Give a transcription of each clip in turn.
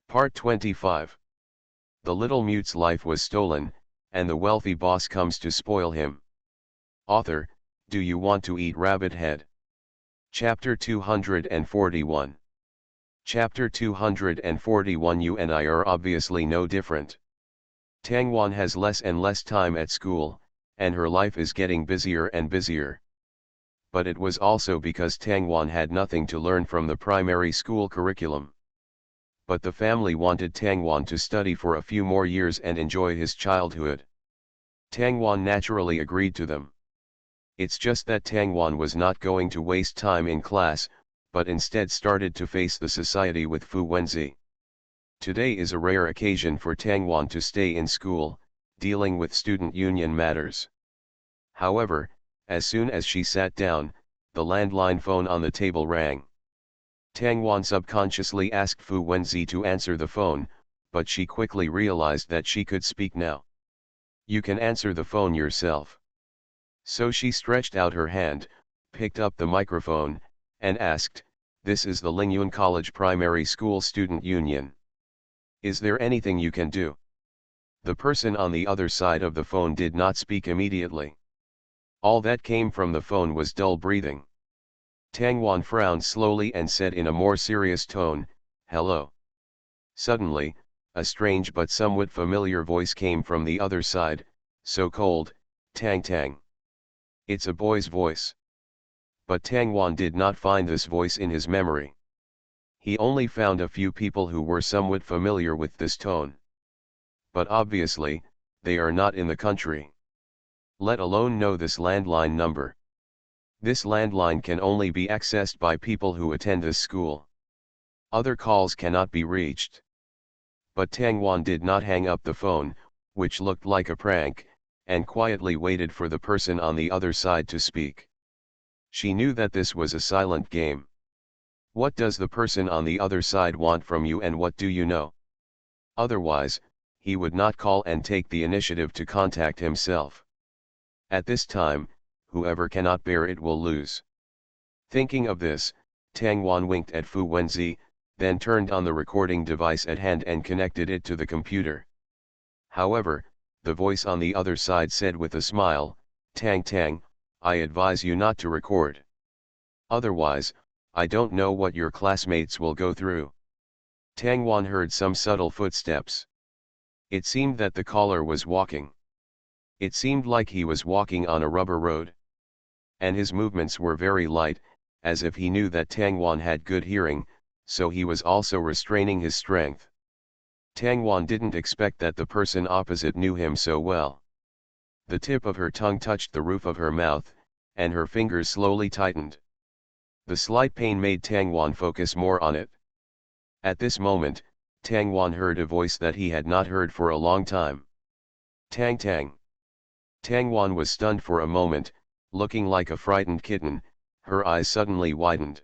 Part 25. The little mute's life was stolen, and the wealthy boss comes to spoil him. Author, do you want to eat rabbit head? Chapter 241. Chapter 241. You and I are obviously no different. Tangwan has less and less time at school, and her life is getting busier and busier. But it was also because Tangwan had nothing to learn from the primary school curriculum. But the family wanted Tangwan to study for a few more years and enjoy his childhood. Tangwan naturally agreed to them. It's just that Tangwan was not going to waste time in class, but instead started to face the society with Fu Wenzi. Today is a rare occasion for Tangwan to stay in school, dealing with student union matters. However, as soon as she sat down, the landline phone on the table rang. Tangwan subconsciously asked Fu Wenzi to answer the phone, but she quickly realized that she could speak now. You can answer the phone yourself. So she stretched out her hand, picked up the microphone, and asked, "This is the Lingyun College Primary School Student Union. Is there anything you can do?" The person on the other side of the phone did not speak immediately. All that came from the phone was dull breathing. Tangwan frowned slowly and said in a more serious tone, "Hello." Suddenly, a strange but somewhat familiar voice came from the other side, so cold, "Tang Tang." It's a boy's voice. But Tangwan did not find this voice in his memory. He only found a few people who were somewhat familiar with this tone. But obviously, they are not in the country. Let alone know this landline number. This landline can only be accessed by people who attend this school. Other calls cannot be reached. But Tangwan did not hang up the phone, which looked like a prank, and quietly waited for the person on the other side to speak. She knew that this was a silent game. What does the person on the other side want from you, and what do you know? Otherwise, he would not call and take the initiative to contact himself. At this time, whoever cannot bear it will lose. Thinking of this, Tangwan winked at Fu Wenzi, then turned on the recording device at hand and connected it to the computer. However, the voice on the other side said with a smile, "Tang Tang, I advise you not to record. Otherwise, I don't know what your classmates will go through." Tangwan heard some subtle footsteps. It seemed that the caller was walking. It seemed like he was walking on a rubber road. And his movements were very light, as if he knew that Tangwan had good hearing, so he was also restraining his strength. Tangwan didn't expect that the person opposite knew him so well. The tip of her tongue touched the roof of her mouth, and her fingers slowly tightened. The slight pain made Tangwan focus more on it. At this moment, Tangwan heard a voice that he had not heard for a long time. "Tang Tang." Tangwan was stunned for a moment, looking like a frightened kitten. Her eyes suddenly widened.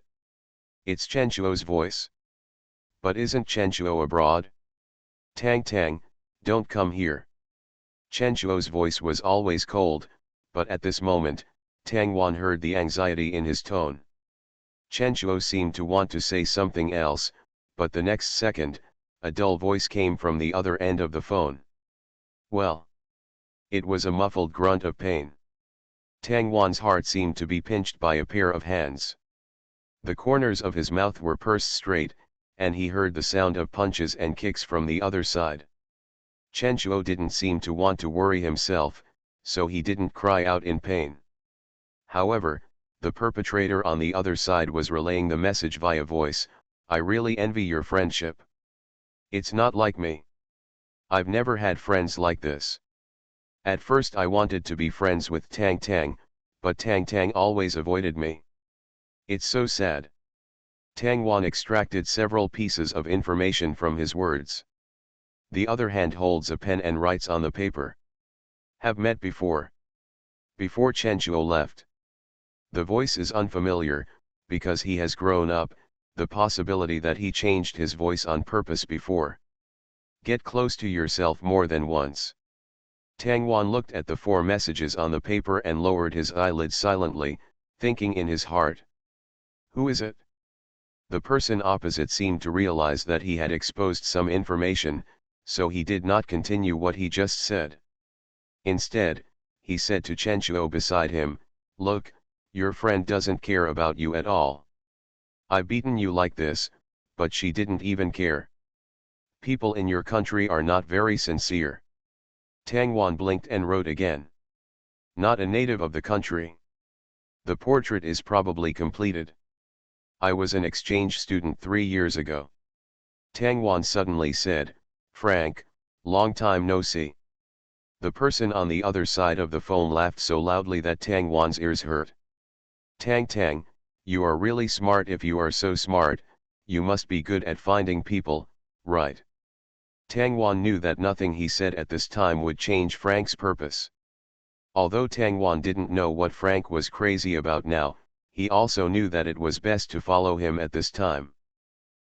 It's Chenchuo's voice. But isn't Chenchuo abroad? "Tang Tang, don't come here." Chenchuo's voice was always cold, but at this moment, Tangwan heard the anxiety in his tone. Chenchuo seemed to want to say something else, but the next second, a dull voice came from the other end of the phone. "Well." It was a muffled grunt of pain. Tangwan's heart seemed to be pinched by a pair of hands. The corners of his mouth were pursed straight, and he heard the sound of punches and kicks from the other side. Chenchuo didn't seem to want to worry himself, so he didn't cry out in pain. However, the perpetrator on the other side was relaying the message via voice, "I really envy your friendship. It's not like me. I've never had friends like this. At first I wanted to be friends with Tang Tang, but Tang Tang always avoided me. It's so sad." Tangwan extracted several pieces of information from his words. The other hand holds a pen and writes on the paper. "Have met before. Before Chenchuo left." The voice is unfamiliar, because he has grown up, the possibility that he changed his voice on purpose before. Get close to yourself more than once. Tangwan looked at the 4 messages on the paper and lowered his eyelids silently, thinking in his heart. Who is it? The person opposite seemed to realize that he had exposed some information, so he did not continue what he just said. Instead, he said to Chenchuo beside him, "Look, your friend doesn't care about you at all. I've beaten you like this, but she didn't even care. People in your country are not very sincere." Tang Wan blinked and wrote again. "Not a native of the country. The portrait is probably completed. I was an exchange student 3 years ago." Tang Wan suddenly said, "Frank, long time no see." The person on the other side of the phone laughed so loudly that Tang Wan's ears hurt. Tang, you are really smart. If you are so smart, you must be good at finding people, right?" Tang Wan knew that nothing he said at this time would change Frank's purpose. Although Tang Wan didn't know what Frank was crazy about now, he also knew that it was best to follow him at this time.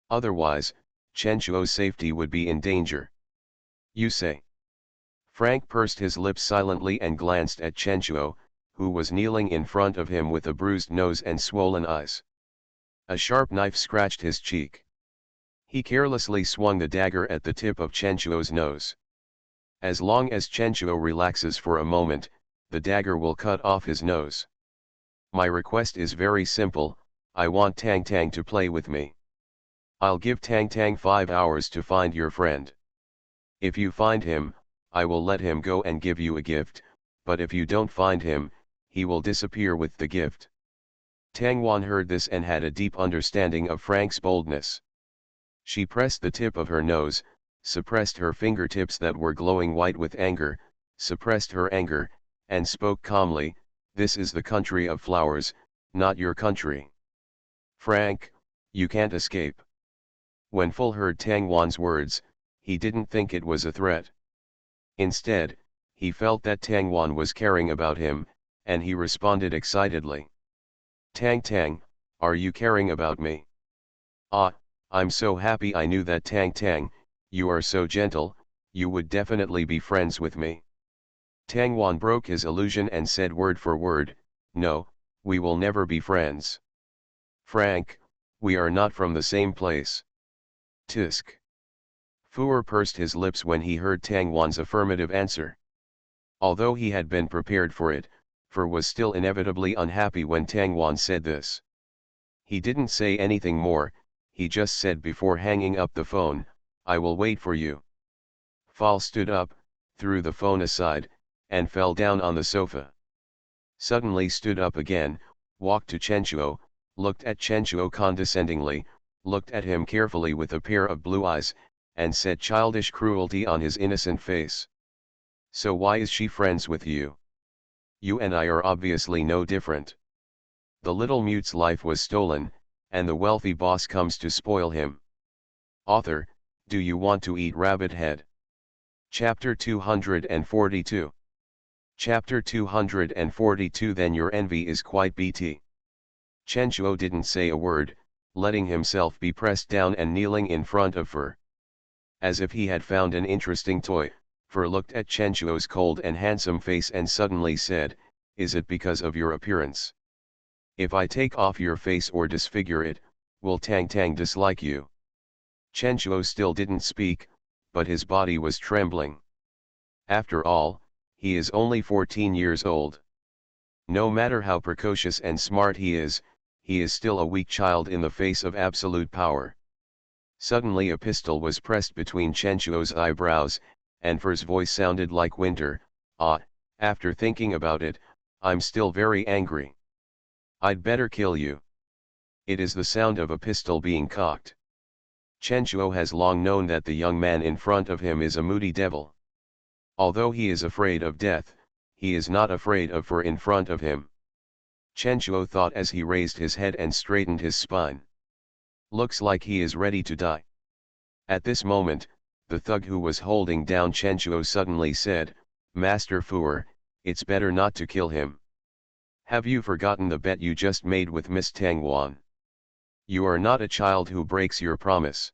Otherwise, Chenchuo's safety would be in danger. "You say?" Frank pursed his lips silently and glanced at Chenchuo, who was kneeling in front of him with a bruised nose and swollen eyes. A sharp knife scratched his cheek. He carelessly swung the dagger at the tip of Chenchuo's nose. As long as Chenchuo relaxes for a moment, the dagger will cut off his nose. "My request is very simple. I want Tang to play with me. I'll give Tang 5 hours to find your friend. If you find him, I will let him go and give you a gift, but if you don't find him, he will disappear with the gift." Tang Wan heard this and had a deep understanding of Frank's boldness. She pressed the tip of her nose, suppressed her fingertips that were glowing white with anger, suppressed her anger, and spoke calmly, "This is the country of flowers, not your country. Frank, you can't escape." When Full heard Tang Wan's words, he didn't think it was a threat. Instead, he felt that Tang Wan was caring about him, and he responded excitedly. Tang, are you caring about me?" "Ah, I'm so happy. I knew that. Tang, you are so gentle, you would definitely be friends with me." Tang Wan broke his illusion and said word for word, "No, we will never be friends. Frank, we are not from the same place." Tisk. Fuer pursed his lips when he heard Tang Wan's affirmative answer. Although he had been prepared for it, Fu was still inevitably unhappy when Tang Wan said this. He didn't say anything more, he just said before hanging up the phone, "I will wait for you." Fall stood up, threw the phone aside, and fell down on the sofa. Suddenly stood up again, walked to Chenchuo, looked at Chenchuo condescendingly, looked at him carefully with a pair of blue eyes, and said childish cruelty on his innocent face, "So why is she friends with you? You and I are obviously no different. The little mute's life was stolen, and the wealthy boss comes to spoil him." Author, do you want to eat rabbit head? Chapter 242. Chapter 242. Then your envy is quite BT. Chenchuo didn't say a word, letting himself be pressed down and kneeling in front of Fu. As if he had found an interesting toy, Fu looked at Chenchuo's cold and handsome face and suddenly said, "Is it because of your appearance? If I take off your face or disfigure it, will Tang dislike you?" Chenchuo still didn't speak, but his body was trembling. After all, he is only 14 years old. No matter how precocious and smart he is still a weak child in the face of absolute power. Suddenly a pistol was pressed between Chenchuo's eyebrows, and Fu's voice sounded like winter. After thinking about it, I'm still very angry. I'd better kill you." It is the sound of a pistol being cocked. Chenchuo has long known that the young man in front of him is a moody devil. Although he is afraid of death, he is not afraid of Fu in front of him. Chenchuo thought as he raised his head and straightened his spine. Looks like he is ready to die. At this moment, the thug who was holding down Chenchuo suddenly said, "Master Fu, it's better not to kill him. Have you forgotten the bet you just made with Miss Tang Wan? You are not a child who breaks your promise."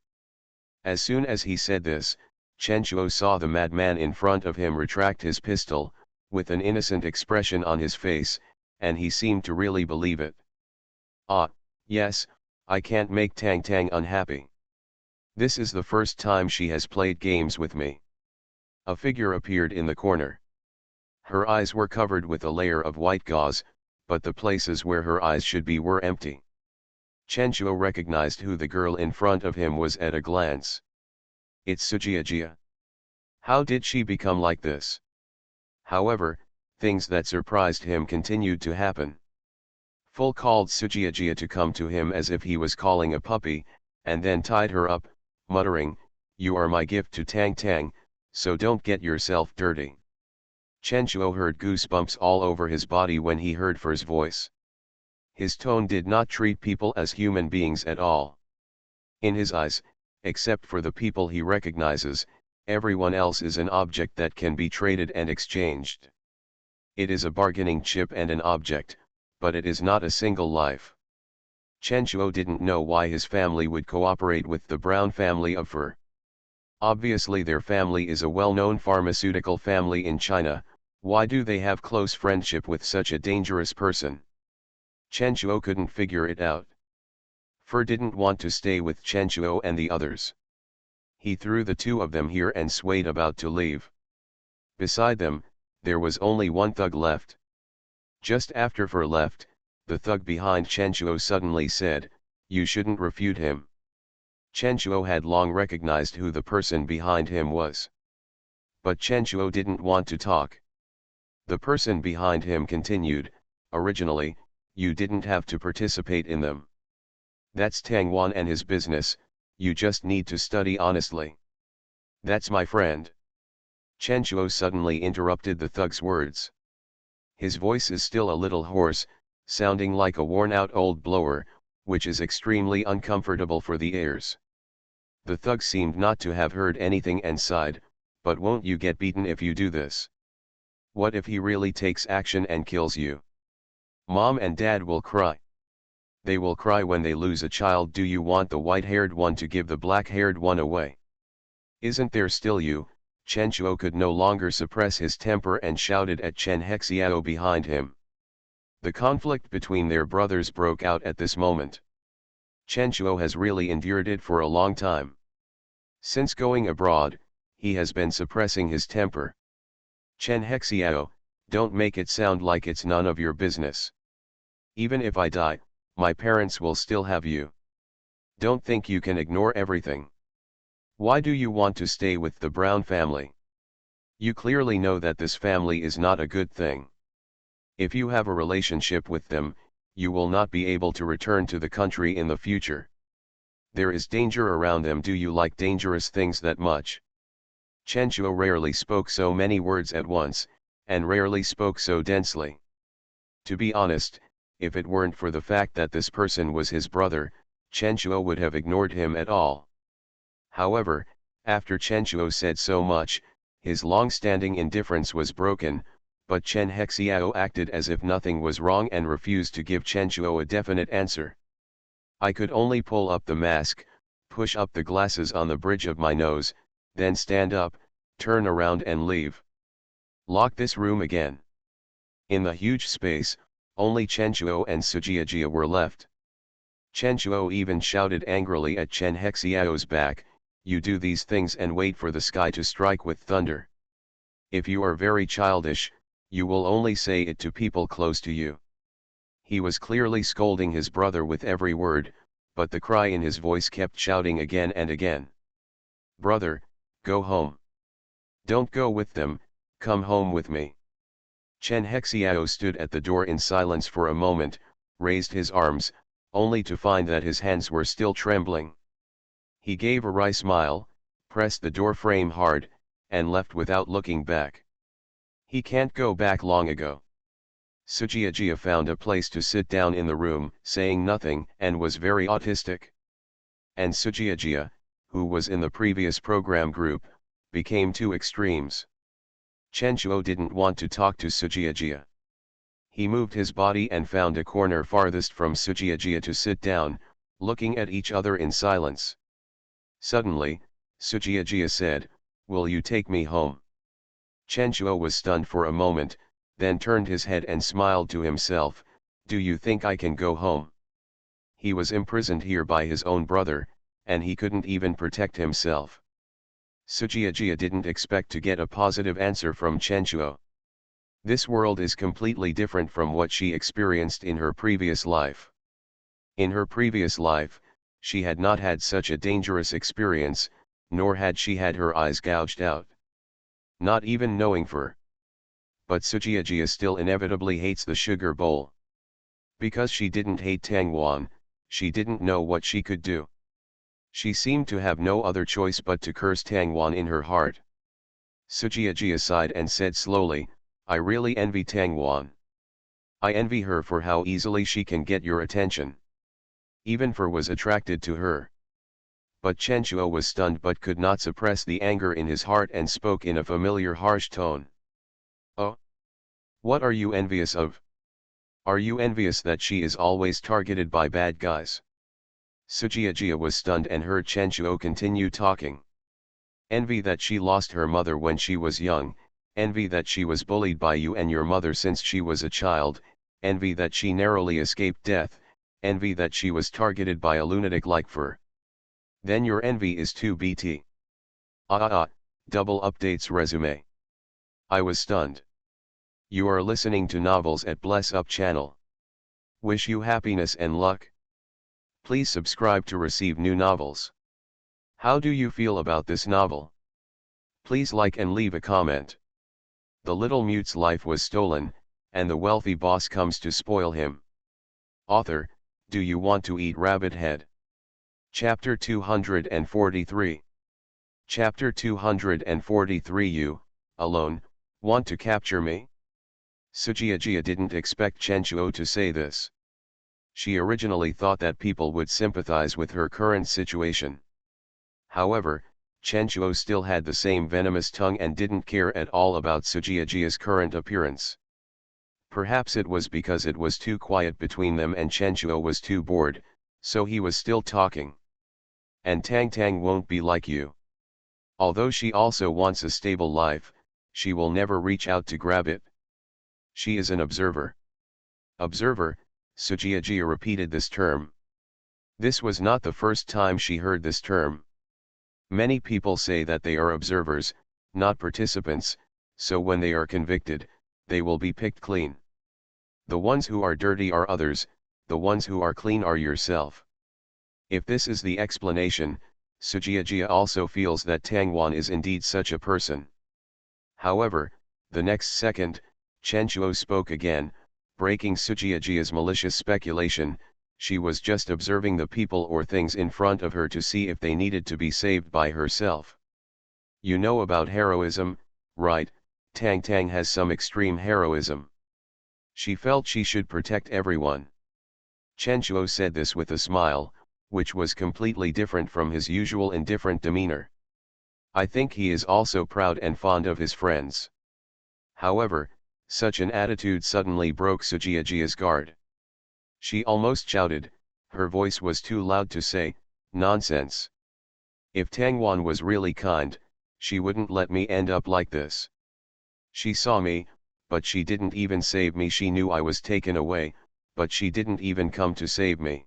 As soon as he said this, Chenchuo saw the madman in front of him retract his pistol, with an innocent expression on his face, and he seemed to really believe it. "Ah, yes, I can't make Tang Tang unhappy. This is the first time she has played games with me. A figure appeared in the corner. Her eyes were covered with a layer of white gauze, but the places where her eyes should be were empty. Chen Shuo recognized who the girl in front of him was at a glance. It's Sujiajia. How did she become like this? However, things that surprised him continued to happen. Full called Sujiajia to come to him as if he was calling a puppy, and then tied her up, muttering, "You are my gift to Tang Tang, so don't get yourself dirty." Chen Shuo heard goosebumps all over his body when he heard Fur's voice. His tone did not treat people as human beings at all. In his eyes, except for the people he recognizes, everyone else is an object that can be traded and exchanged. It is a bargaining chip and an object, but it is not a single life. Chen Shuo didn't know why his family would cooperate with the Brown family of Fur. Obviously their family is a well-known pharmaceutical family in China. Why do they have close friendship with such a dangerous person? Chen Shuo couldn't figure it out. Fur didn't want to stay with Chen Shuo and the others. He threw the two of them here and swayed about to leave. Beside them, there was only one thug left. Just after Fur left, the thug behind Chen Shuo suddenly said, "You shouldn't refute him." Chen Shuo had long recognized who the person behind him was. But Chen Shuo didn't want to talk. The person behind him continued, "Originally, you didn't have to participate in them. That's Tang Wan and his business, you just need to study honestly." "That's my friend." Chen Shuo suddenly interrupted the thug's words. His voice is still a little hoarse, sounding like a worn-out old blower, which is extremely uncomfortable for the ears. The thug seemed not to have heard anything and sighed, "But won't you get beaten if you do this? What if he really takes action and kills you? Mom and Dad will cry. They will cry when they lose a child. Do you want the white-haired one to give the black-haired one away? Isn't there still you?" Chen Shuo could no longer suppress his temper and shouted at Chen Hexiao behind him. The conflict between their brothers broke out at this moment. Chen Shuo has really endured it for a long time. Since going abroad, he has been suppressing his temper. "Chen Hexiao, don't make it sound like it's none of your business. Even if I die, my parents will still have you. Don't think you can ignore everything. Why do you want to stay with the Brown family? You clearly know that this family is not a good thing. If you have a relationship with them, you will not be able to return to the country in the future. There is danger around them. Do you like dangerous things that much?" Chen Shuo rarely spoke so many words at once, and rarely spoke so densely. To be honest, if it weren't for the fact that this person was his brother, Chen Shuo would have ignored him at all. However, after Chen Shuo said so much, his long-standing indifference was broken, but Chen Hexiao acted as if nothing was wrong and refused to give Chen Shuo a definite answer. "I could only pull up the mask, push up the glasses on the bridge of my nose, then stand up, turn around and leave. Lock this room again." In the huge space, only Chen Shuo and Sujiajia were left. Chen Shuo even shouted angrily at Chen Hexiao's back, "You do these things and wait for the sky to strike with thunder. If you are very childish, you will only say it to people close to you." He was clearly scolding his brother with every word, but the cry in his voice kept shouting again and again. "Brother, go home. Don't go with them, come home with me." Chen Hexiao stood at the door in silence for a moment, raised his arms, only to find that his hands were still trembling. He gave a wry smile, pressed the door frame hard, and left without looking back. He can't go back long ago. Sujiajia found a place to sit down in the room, saying nothing, and was very autistic. And Sujiajia, who was in the previous program group, became two extremes. Chen Shuo didn't want to talk to Sujiajia. He moved his body and found a corner farthest from Sujiajia to sit down, looking at each other in silence. Suddenly, Sujiajia said, "Will you take me home?" Chen Shuo was stunned for a moment, then turned his head and smiled to himself, "Do you think I can go home?" He was imprisoned here by his own brother, and he couldn't even protect himself. Sujiajia didn't expect to get a positive answer from Chenchuo. This world is completely different from what she experienced in her previous life. In her previous life, she had not had such a dangerous experience, nor had she had her eyes gouged out. Not even knowing for. But Sujiajia still inevitably hates the sugar bowl. Because she didn't hate Tangwan, she didn't know what she could do. She seemed to have no other choice but to curse Tangwan in her heart. Sujiajia sighed and said slowly, I really envy Tangwan. I envy her for how easily she can get your attention. Even For was attracted to her. But Chenchuo was stunned but could not suppress the anger in his heart and spoke in a familiar harsh tone. Oh? What are you envious of? Are you envious that she is always targeted by bad guys? Sujiajia was stunned and heard Chenchuo continue talking. Envy that she lost her mother when she was young, envy that she was bullied by you and your mother since she was a child, envy that she narrowly escaped death, envy that she was targeted by a lunatic like For. Then your envy is 2BT. Double updates resume. I was stunned. You are listening to novels at Bless Up channel. Wish you happiness and luck. Please subscribe to receive new novels. How do you feel about this novel? Please like and leave a comment. The little mute's life was stolen, and the wealthy boss comes to spoil him. Author, do you want to eat rabbit head? Chapter 243. Chapter 243. You, alone, want to capture me? Sujiajia didn't expect Chenchuo to say this. She originally thought that people would sympathize with her current situation. However, Chenchuo still had the same venomous tongue and didn't care at all about Sujiajia's current appearance. Perhaps it was because it was too quiet between them and Chenchuo was too bored, so he was still talking. And Tang Tang won't be like you. Although she also wants a stable life, she will never reach out to grab it. She is an observer. Observer, Sujiajia repeated this term. This was not the first time she heard this term. Many people say that they are observers, not participants, so when they are convicted, they will be picked clean. The ones who are dirty are others, the ones who are clean are yourself. If this is the explanation, Sujiajia also feels that Tangwan is indeed such a person. However, the next second, Chenchuo spoke again, breaking Sujiajia's malicious speculation. She was just observing the people or things in front of her to see if they needed to be saved by herself. You know about heroism, right? Tang Tang has some extreme heroism. She felt she should protect everyone. Chenchuo said this with a smile, which was completely different from his usual indifferent demeanor. I think he is also proud and fond of his friends. However, such an attitude suddenly broke Sujiajia's guard. She almost shouted, her voice was too loud to say, nonsense. If Tangwan was really kind, she wouldn't let me end up like this. She saw me, but she didn't even save me. She knew I was taken away, but she didn't even come to save me.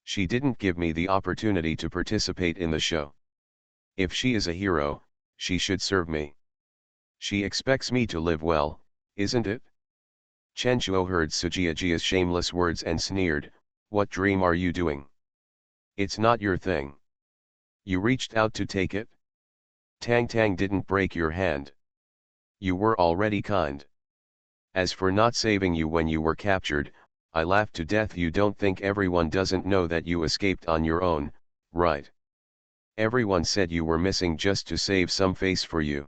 She didn't give me the opportunity to participate in the show. If she is a hero, she should serve me. She expects me to live well, isn't it? Chenchuo heard Sujiajia's shameless words and sneered, what dream are you doing? It's not your thing. You reached out to take it? Tang Tang didn't break your hand. You were already kind. As for not saving you when you were captured, I laughed to death. You don't think everyone doesn't know that you escaped on your own, right? Everyone said you were missing just to save some face for you.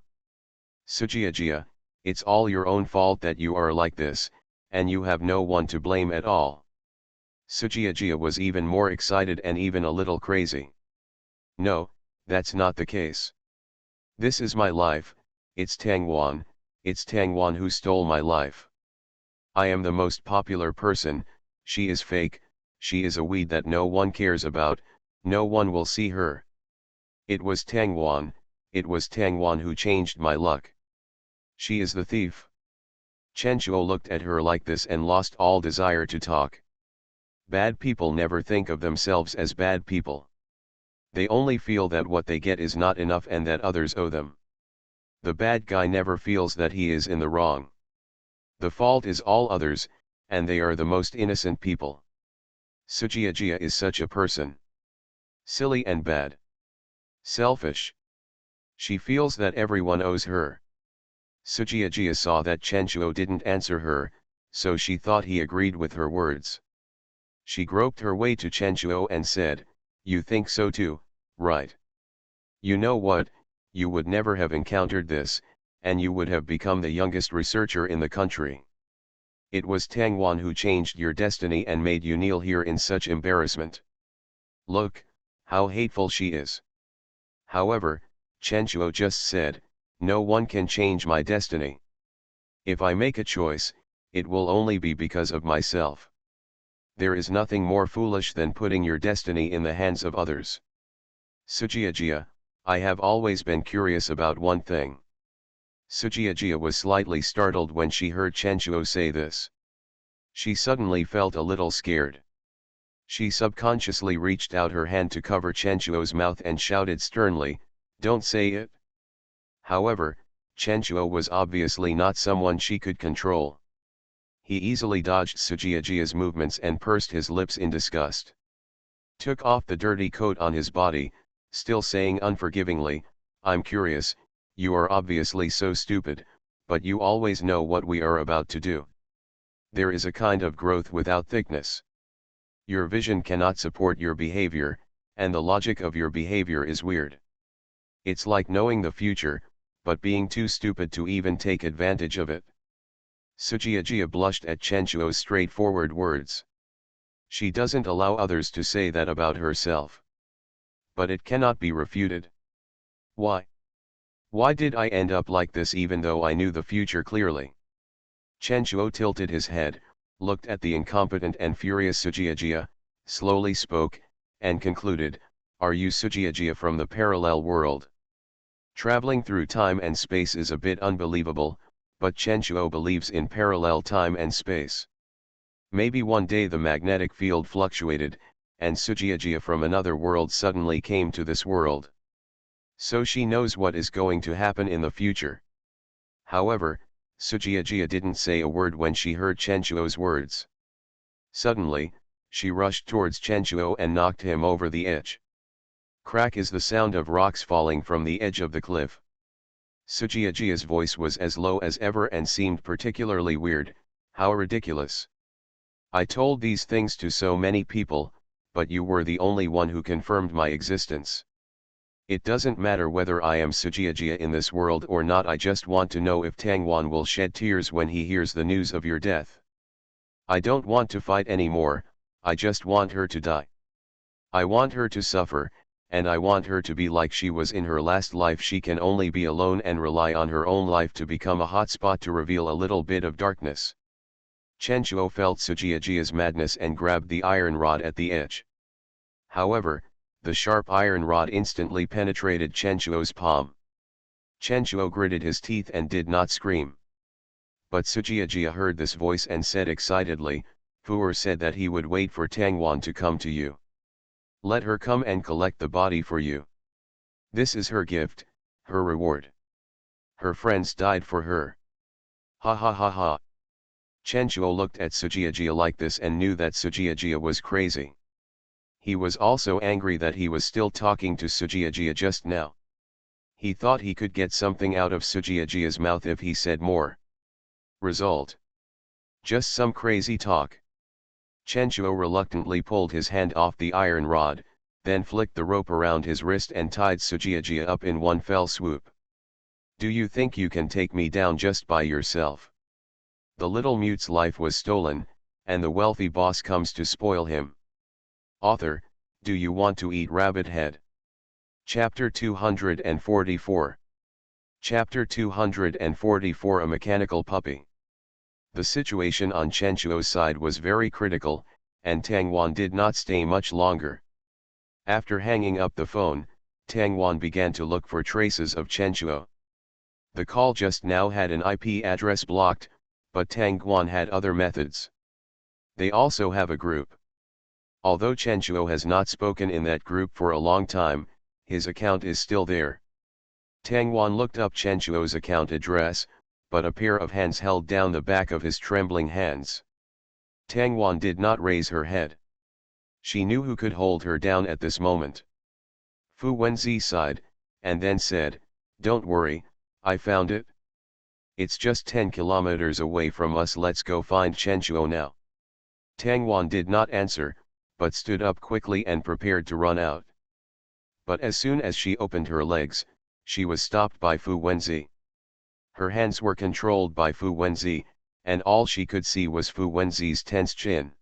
Sujiajia, it's all your own fault that you are like this, and you have no one to blame at all. Sujiajia was even more excited and even a little crazy. No, that's not the case. This is my life, it's Tangwan who stole my life. I am the most popular person, she is fake, she is a weed that no one cares about, no one will see her. It was Tangwan who changed my luck. She is the thief. Chenchuo looked at her like this and lost all desire to talk. Bad people never think of themselves as bad people. They only feel that what they get is not enough and that others owe them. The bad guy never feels that he is in the wrong. The fault is all others, and they are the most innocent people. Sujiajia is such a person. Silly and bad. Selfish. She feels that everyone owes her. Sujiajia saw that Chenchuo didn't answer her, so she thought he agreed with her words. She groped her way to Chenchuo and said, "You think so too, right? You know what, you would never have encountered this, and you would have become the youngest researcher in the country. It was Tang Wan who changed your destiny and made you kneel here in such embarrassment. Look, how hateful she is." However, Chenchuo just said, "No one can change my destiny. If I make a choice, it will only be because of myself. There is nothing more foolish than putting your destiny in the hands of others. Sujiajia, I have always been curious about one thing." Sujiajia was slightly startled when she heard Chenchuo say this. She suddenly felt a little scared. She subconsciously reached out her hand to cover Chenchuo's mouth and shouted sternly, "Don't say it." However, Chenchuo was obviously not someone she could control. He easily dodged Sujiajia's movements and pursed his lips in disgust. Took off the dirty coat on his body, still saying unforgivingly, "I'm curious, you are obviously so stupid, but you always know what we are about to do. There is a kind of growth without thickness. Your vision cannot support your behavior, and the logic of your behavior is weird. It's like knowing the future, but being too stupid to even take advantage of it." Sujiajia blushed at Chenchuo's straightforward words. She doesn't allow others to say that about herself. But it cannot be refuted. Why? Why did I end up like this even though I knew the future clearly? Chenchuo tilted his head, looked at the incompetent and furious Sujiajia, slowly spoke, and concluded, "Are you Sujiajia from the parallel world?" Traveling through time and space is a bit unbelievable, but Chenchuo believes in parallel time and space. Maybe one day the magnetic field fluctuated, and Sujiajia from another world suddenly came to this world. So she knows what is going to happen in the future. However, Sujiajia didn't say a word when she heard Chenchuo's words. Suddenly, she rushed towards Chenchuo and knocked him over the edge. Crack is the sound of rocks falling from the edge of the cliff. Sujiajia's voice was as low as ever and seemed particularly weird. "How ridiculous. I told these things to so many people, but you were the only one who confirmed my existence. It doesn't matter whether I am Sujiajia in this world or not, I just want to know if Tangwan will shed tears when he hears the news of your death. I don't want to fight anymore, I just want her to die. I want her to suffer, and I want her to be like she was in her last life. She can only be alone and rely on her own life to become a hotspot to reveal a little bit of darkness." Chenchuo felt Sujiajia's madness and grabbed the iron rod at the edge. However, the sharp iron rod instantly penetrated Chenchuo's palm. Chenchuo gritted his teeth and did not scream. But Sujiajia heard this voice and said excitedly, "Fuer said that he would wait for Tangwan to come to you. Let her come and collect the body for you. This is her gift, her reward. Her friends died for her." Ha ha ha ha. Chenchuo looked at Sujiajia like this and knew that Sujiajia was crazy. He was also angry that he was still talking to Sujiajia just now. He thought he could get something out of Sujiajia's mouth if he said more. Result: just some crazy talk. Chenchuo reluctantly pulled his hand off the iron rod, then flicked the rope around his wrist and tied Sujiajia up in one fell swoop. "Do you think you can take me down just by yourself? The little mute's life was stolen, and the wealthy boss comes to spoil him. Author, do you want to eat rabbit head?" Chapter 244. Chapter 244, A Mechanical Puppy. The situation on Chenchuo's side was very critical, and Tangwan did not stay much longer. After hanging up the phone, Tangwan began to look for traces of Chenchuo. The call just now had an IP address blocked, but Tangwan had other methods. They also have a group. Although Chenchuo has not spoken in that group for a long time, his account is still there. Tang Wan looked up Chenchuo's account address, but a pair of hands held down the back of his trembling hands. Tang Wan did not raise her head. She knew who could hold her down at this moment. Fu Wenzi sighed, and then said, "Don't worry, I found it. It's just 10 kilometers away from us, let's go find Chenchuo now." Tang Wan did not answer, but stood up quickly and prepared to run out. But as soon as she opened her legs, she was stopped by Fu Wenzi. Her hands were controlled by Fu Wenzi, and all she could see was Fu Wenzi's tense chin.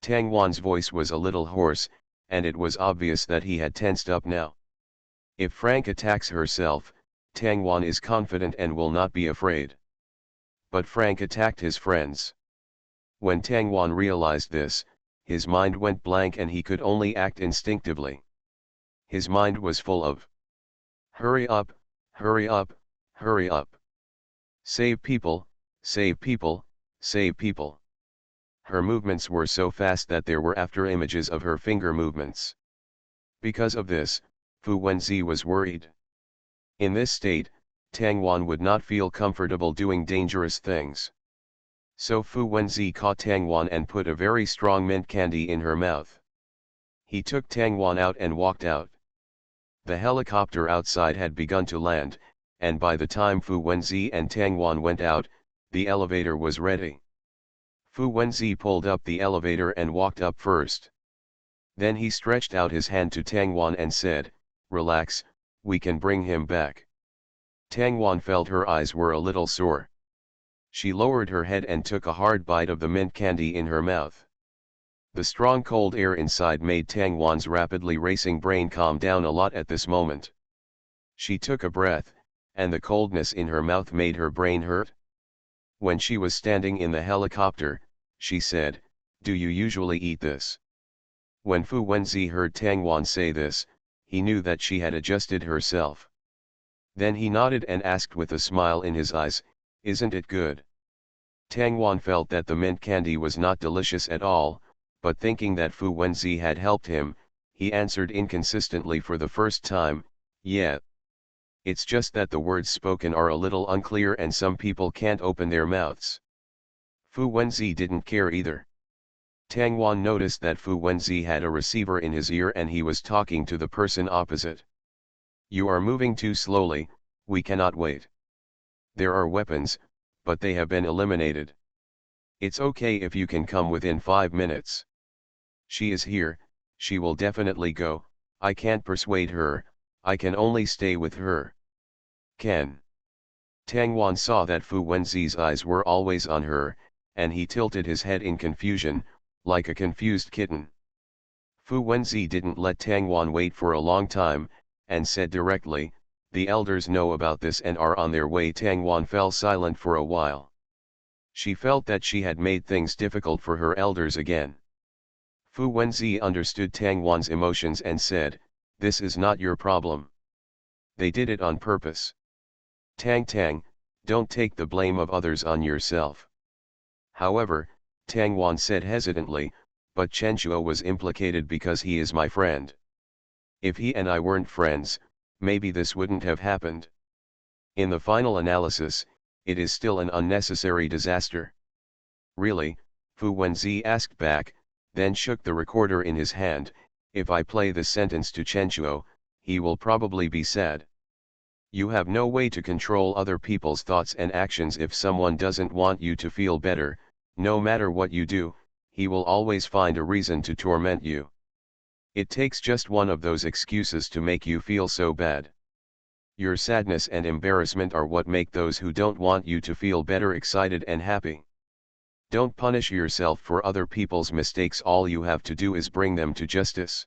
Tang Wan's voice was a little hoarse, and it was obvious that he had tensed up now. If Frank attacks herself, Tang Wan is confident and will not be afraid. But Frank attacked his friends. When Tang Wan realized this, his mind went blank and he could only act instinctively. His mind was full of, "Hurry up, hurry up, hurry up. Save people, save people, save people." Her movements were so fast that there were after images of her finger movements. Because of this, Fu Wenzi was worried. In this state, Tang Wan would not feel comfortable doing dangerous things. So Fu Wenzi caught Tang Wan and put a very strong mint candy in her mouth. He took Tang Wan out and walked out. The helicopter outside had begun to land, and by the time Fu Wenzi and Tang Wan went out, the elevator was ready. Fu Wenzi pulled up the elevator and walked up first. Then he stretched out his hand to Tang Wan and said, "Relax, we can bring him back." Tang Wan felt her eyes were a little sore. She lowered her head and took a hard bite of the mint candy in her mouth. The strong cold air inside made Tang Wan's rapidly racing brain calm down a lot at this moment. She took a breath, and the coldness in her mouth made her brain hurt. When she was standing in the helicopter, she said, "Do you usually eat this?" When Fu Wenzi heard Tang Wan say this, he knew that she had adjusted herself. Then he nodded and asked with a smile in his eyes, "Isn't it good?" Tang Wan felt that the mint candy was not delicious at all, but thinking that Fu Wenzi had helped him, he answered inconsistently for the first time, "Yeah. It's just that the words spoken are a little unclear and some people can't open their mouths." Fu Wenzi didn't care either. Tang Wan noticed that Fu Wenzi had a receiver in his ear and he was talking to the person opposite. "You are moving too slowly, we cannot wait. There are weapons, but they have been eliminated. It's okay if you can come within 5 minutes. She is here, she will definitely go, I can't persuade her, I can only stay with her." Can. Tang Wan saw that Fu Wenzi's eyes were always on her, and he tilted his head in confusion, like a confused kitten. Fu Wenzi didn't let Tang Wan wait for a long time, and said directly, "The elders know about this and are on their way." Tang Wan fell silent for a while. She felt that she had made things difficult for her elders again. Fu Wenzi understood Tang Wan's emotions and said, "This is not your problem. They did it on purpose. Tang, don't take the blame of others on yourself." However, Tang Wan said hesitantly, "But Chenchuo was implicated because he is my friend. If he and I weren't friends, maybe this wouldn't have happened. In the final analysis, it is still an unnecessary disaster." "Really?" Fu Wenzi asked back, then shook the recorder in his hand. "If I play this sentence to Chenchuo, he will probably be sad. You have no way to control other people's thoughts and actions. If someone doesn't want you to feel better, no matter what you do, he will always find a reason to torment you. It takes just one of those excuses to make you feel so bad. Your sadness and embarrassment are what make those who don't want you to feel better excited and happy. Don't punish yourself for other people's mistakes. All you have to do is bring them to justice."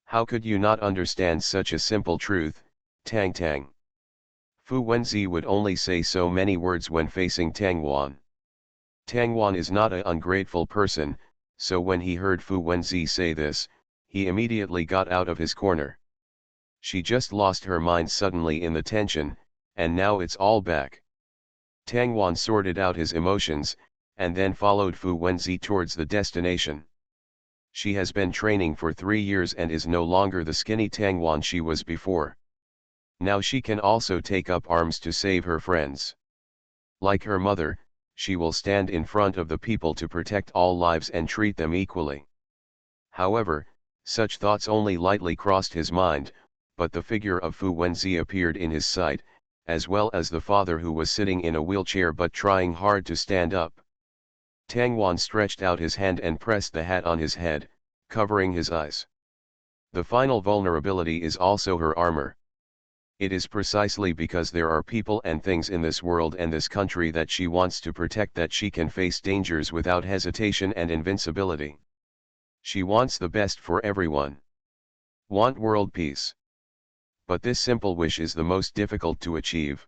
How could you not understand such a simple truth, Tang? Fu Wenzi would only say so many words when facing Tang Wan. Tang Wan is not an ungrateful person, so when he heard Fu Wenzi say this, he immediately got out of his corner. She just lost her mind suddenly in the tension, and now it's all back. Tang Wan sorted out his emotions, and then followed Fu Wenzi towards the destination. She has been training for 3 years and is no longer the skinny Tangwan she was before. Now she can also take up arms to save her friends. Like her mother, she will stand in front of the people to protect all lives and treat them equally. However, such thoughts only lightly crossed his mind, but the figure of Fu Wenzi appeared in his sight, as well as the father who was sitting in a wheelchair but trying hard to stand up. Tangwan stretched out his hand and pressed the hat on his head, covering his eyes. The final vulnerability is also her armor. It is precisely because there are people and things in this world and this country that she wants to protect that she can face dangers without hesitation and invincibility. She wants the best for everyone. Want world peace. But this simple wish is the most difficult to achieve.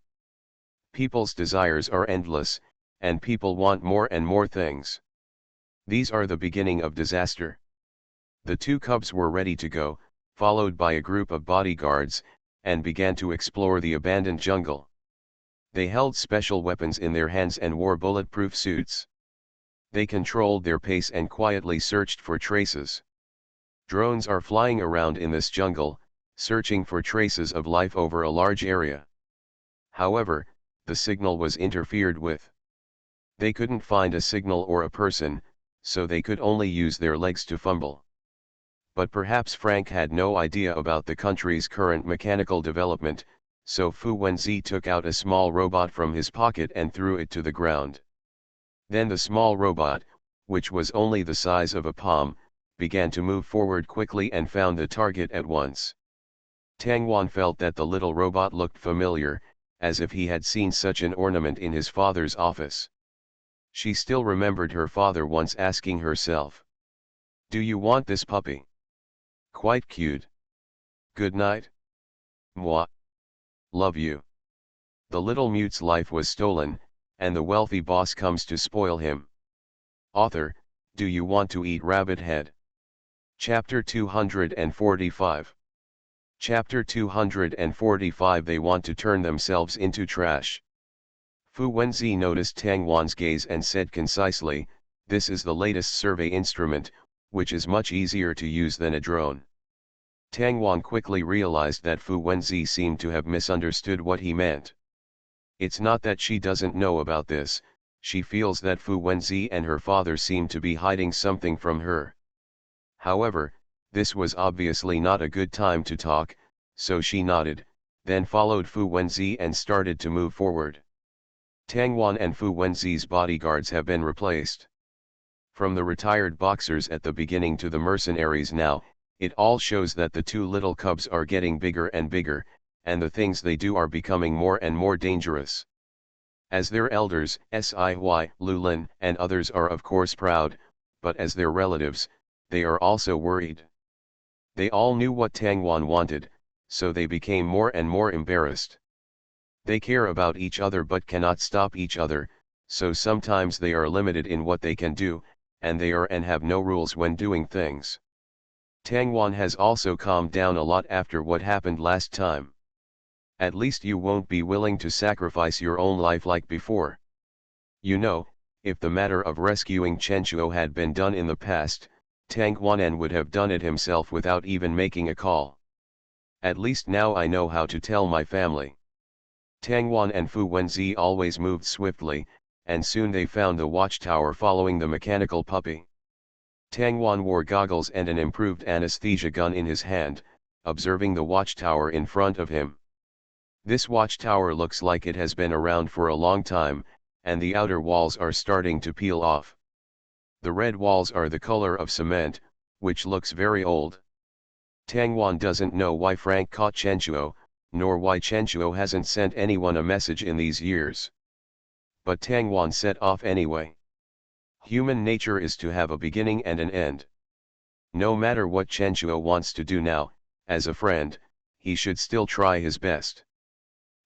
People's desires are endless, and people want more and more things. These are the beginning of disaster. The two cubs were ready to go, followed by a group of bodyguards, and began to explore the abandoned jungle. They held special weapons in their hands and wore bulletproof suits. They controlled their pace and quietly searched for traces. Drones are flying around in this jungle, searching for traces of life over a large area. However, the signal was interfered with. They couldn't find a signal or a person, so they could only use their legs to fumble. But perhaps Frank had no idea about the country's current mechanical development, so Fu Wenzi took out a small robot from his pocket and threw it to the ground. Then the small robot, which was only the size of a palm, began to move forward quickly and found the target at once. Tangwan felt that the little robot looked familiar, as if he had seen such an ornament in his father's office. She still remembered her father once asking herself, "Do you want this puppy? Quite cute. Good night. Moi. Love you." The little mute's life was stolen, and the wealthy boss comes to spoil him. Author, do you want to eat rabbit head? Chapter 245. Chapter 245. They want to turn themselves into trash. Fu Wenzi noticed Tangwan's gaze and said concisely, "This is the latest survey instrument, which is much easier to use than a drone." Tangwan quickly realized that Fu Wenzi seemed to have misunderstood what he meant. It's not that she doesn't know about this, she feels that Fu Wenzi and her father seem to be hiding something from her. However, this was obviously not a good time to talk, so she nodded, then followed Fu Wenzi and started to move forward. Tangwan and Fu Wenzi's bodyguards have been replaced. From the retired boxers at the beginning to the mercenaries now, it all shows that the two little cubs are getting bigger and bigger, and the things they do are becoming more and more dangerous. As their elders, Sci-fi, Lulin, and others are of course proud, but as their relatives, they are also worried. They all knew what Tangwan wanted, so they became more and more embarrassed. They care about each other but cannot stop each other, so sometimes they are limited in what they can do, and they are and have no rules when doing things. Tangwan has also calmed down a lot after what happened last time. At least you won't be willing to sacrifice your own life like before. You know, if the matter of rescuing Chenchuo had been done in the past, Tangwanan would have done it himself without even making a call. At least now I know how to tell my family. Tangwan and Fu Wenzi always moved swiftly, and soon they found the watchtower following the mechanical puppy. Tangwan wore goggles and an improved anesthesia gun in his hand, observing the watchtower in front of him. This watchtower looks like it has been around for a long time, and the outer walls are starting to peel off. The red walls are the color of cement, which looks very old. Tangwan doesn't know why Frank caught Chenchuo, nor why Chenchuo hasn't sent anyone a message in these years. But Tangwan set off anyway. Human nature is to have a beginning and an end. No matter what Chenchuo wants to do now, as a friend, he should still try his best.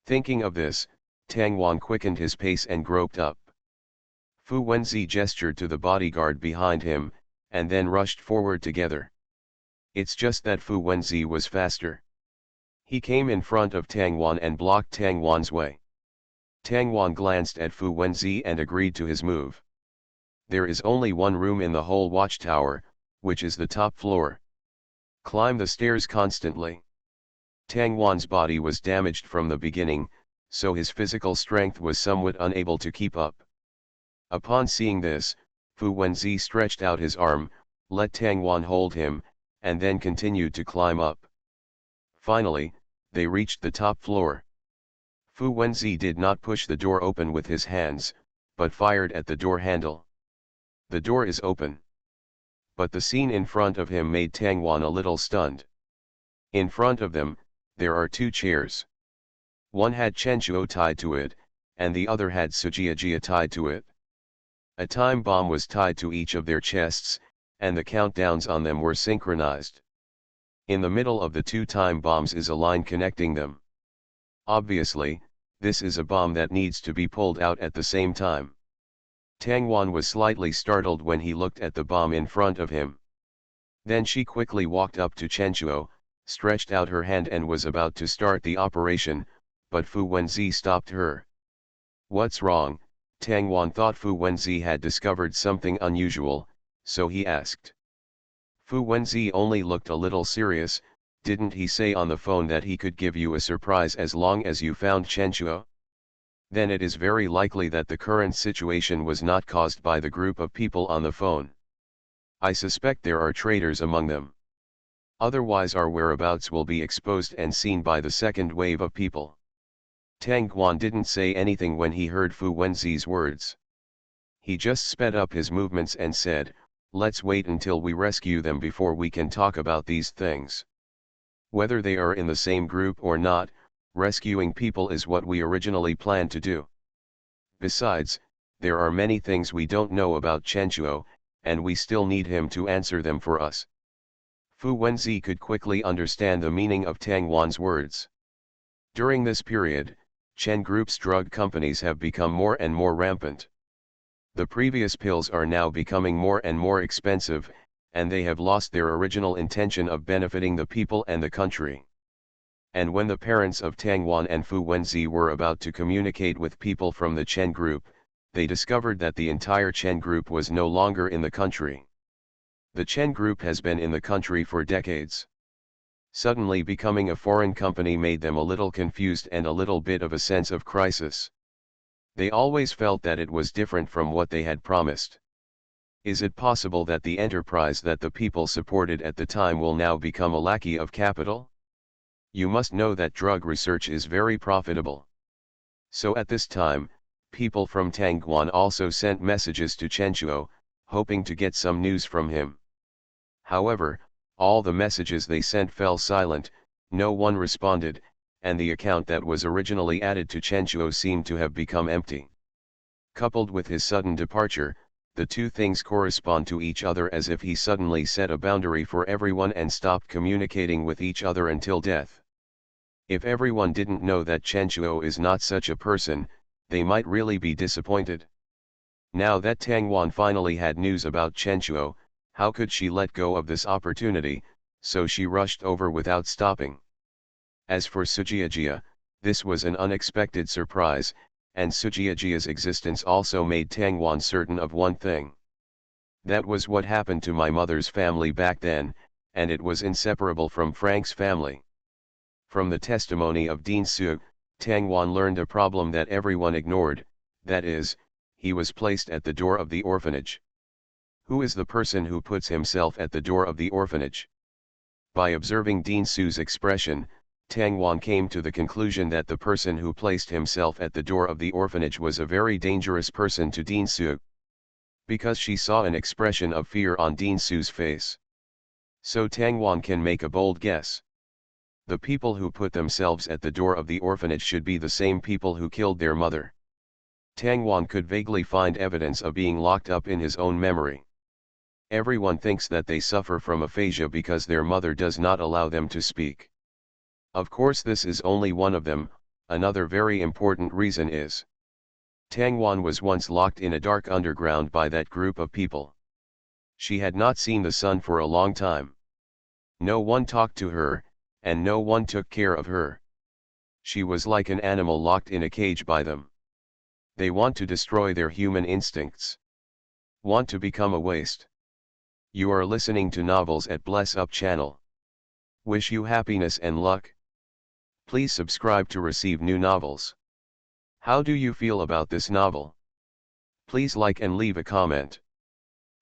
Thinking of this, Tangwan quickened his pace and groped up. Fu Wenzi gestured to the bodyguard behind him, and then rushed forward together. It's just that Fu Wenzi was faster. He came in front of Tangwan and blocked Tangwan's way. Tangwan glanced at Fu Wenzi and agreed to his move. There is only one room in the whole watchtower, which is the top floor. Climb the stairs constantly. Tang Wan's body was damaged from the beginning, so his physical strength was somewhat unable to keep up. Upon seeing this, Fu Wenzi stretched out his arm, let Tang Wan hold him, and then continued to climb up. Finally, they reached the top floor. Fu Wenzi did not push the door open with his hands, but fired at the door handle. The door is open. But the scene in front of him made Tang Wan a little stunned. In front of them, there are two chairs. One had Chen Shuo tied to it, and the other had Sujiajia tied to it. A time bomb was tied to each of their chests, and the countdowns on them were synchronized. In the middle of the two time bombs is a line connecting them. Obviously, this is a bomb that needs to be pulled out at the same time. Tang Wan was slightly startled when he looked at the bomb in front of him. Then she quickly walked up to Chen Shuo, stretched out her hand and was about to start the operation, but Fu Wenzi stopped her. What's wrong? Tang Wan thought Fu Wenzi had discovered something unusual, so he asked. Fu Wenzi only looked a little serious. Didn't he say on the phone that he could give you a surprise as long as you found Chen Shuo? Then it is very likely that the current situation was not caused by the group of people on the phone. I suspect there are traitors among them. Otherwise our whereabouts will be exposed and seen by the second wave of people. Tang Guan didn't say anything when he heard Fu Wenzi's words. He just sped up his movements and said, let's wait until we rescue them before we can talk about these things. Whether they are in the same group or not, rescuing people is what we originally planned to do. Besides, there are many things we don't know about Chen Shuo, and we still need him to answer them for us. Fu Wenzi could quickly understand the meaning of Tang Wan's words. During this period, Chen Group's drug companies have become more and more rampant. The previous pills are now becoming more and more expensive, and they have lost their original intention of benefiting the people and the country. And when the parents of Tang Wan and Fu Wenzi were about to communicate with people from the Chen Group, they discovered that the entire Chen Group was no longer in the country. The Chen Group has been in the country for decades. Suddenly becoming a foreign company made them a little confused and a little bit of a sense of crisis. They always felt that it was different from what they had promised. Is it possible that the enterprise that the people supported at the time will now become a lackey of capital? You must know that drug research is very profitable. So at this time, people from Tangguan also sent messages to Chen Shuo, hoping to get some news from him. However, all the messages they sent fell silent, no one responded, and the account that was originally added to Chen Shuo seemed to have become empty. Coupled with his sudden departure, the two things correspond to each other as if he suddenly set a boundary for everyone and stopped communicating with each other until death. If everyone didn't know that Chen Shuo is not such a person, they might really be disappointed. Now that Tang Wan finally had news about Chen Shuo, how could she let go of this opportunity, so she rushed over without stopping. As for Sujiajia, this was an unexpected surprise, and Sujiajia's existence also made Tang Wan certain of one thing. That was what happened to my mother's family back then, and it was inseparable from Frank's family. From the testimony of Dean Su, Tang Wan learned a problem that everyone ignored, that is, he was placed at the door of the orphanage. Who is the person who puts himself at the door of the orphanage? By observing Dean Su's expression, Tang Wan came to the conclusion that the person who placed himself at the door of the orphanage was a very dangerous person to Dean Su. Because she saw an expression of fear on Dean Su's face. So Tang Wan can make a bold guess. The people who put themselves at the door of the orphanage should be the same people who killed their mother. Tang Wan could vaguely find evidence of being locked up in his own memory. Everyone thinks that they suffer from aphasia because their mother does not allow them to speak. Of course this is only one of them. Another very important reason is Tang Wan was once locked in a dark underground by that group of people. She had not seen the sun for a long time. No one talked to her, and no one took care of her. She was like an animal locked in a cage by them. They want to destroy their human instincts. Want to become a waste. You are listening to Novels at Bless Up channel. Wish you happiness and luck. Please subscribe to receive new novels. How do you feel about this novel? Please like and leave a comment.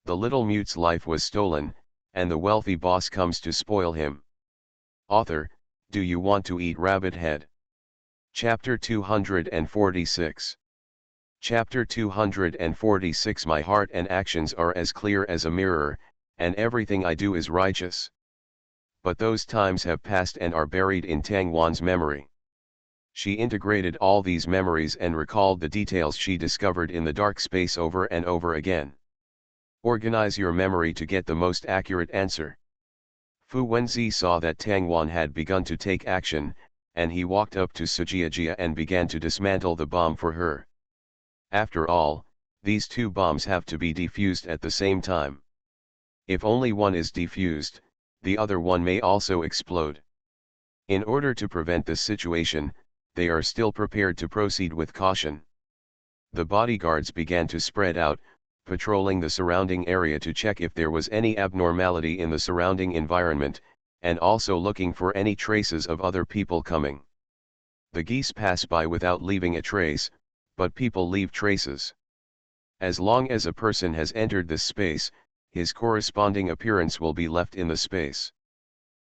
The little mute's life was stolen, and the wealthy boss comes to spoil him. Author, do you want to eat rabbit head? Chapter 246. Chapter 246. My heart and actions are as clear as a mirror, and everything I do is righteous. But those times have passed and are buried in Tang Wan's memory. She integrated all these memories and recalled the details she discovered in the dark space over and over again. Organize your memory to get the most accurate answer. Fu Wenzi saw that Tang Wan had begun to take action, and he walked up to Sujiajia and began to dismantle the bomb for her. After all, these two bombs have to be defused at the same time. If only one is defused, the other one may also explode. In order to prevent this situation, they are still prepared to proceed with caution. The bodyguards began to spread out, patrolling the surrounding area to check if there was any abnormality in the surrounding environment, and also looking for any traces of other people coming. The geese pass by without leaving a trace, but people leave traces. As long as a person has entered this space, his corresponding appearance will be left in the space.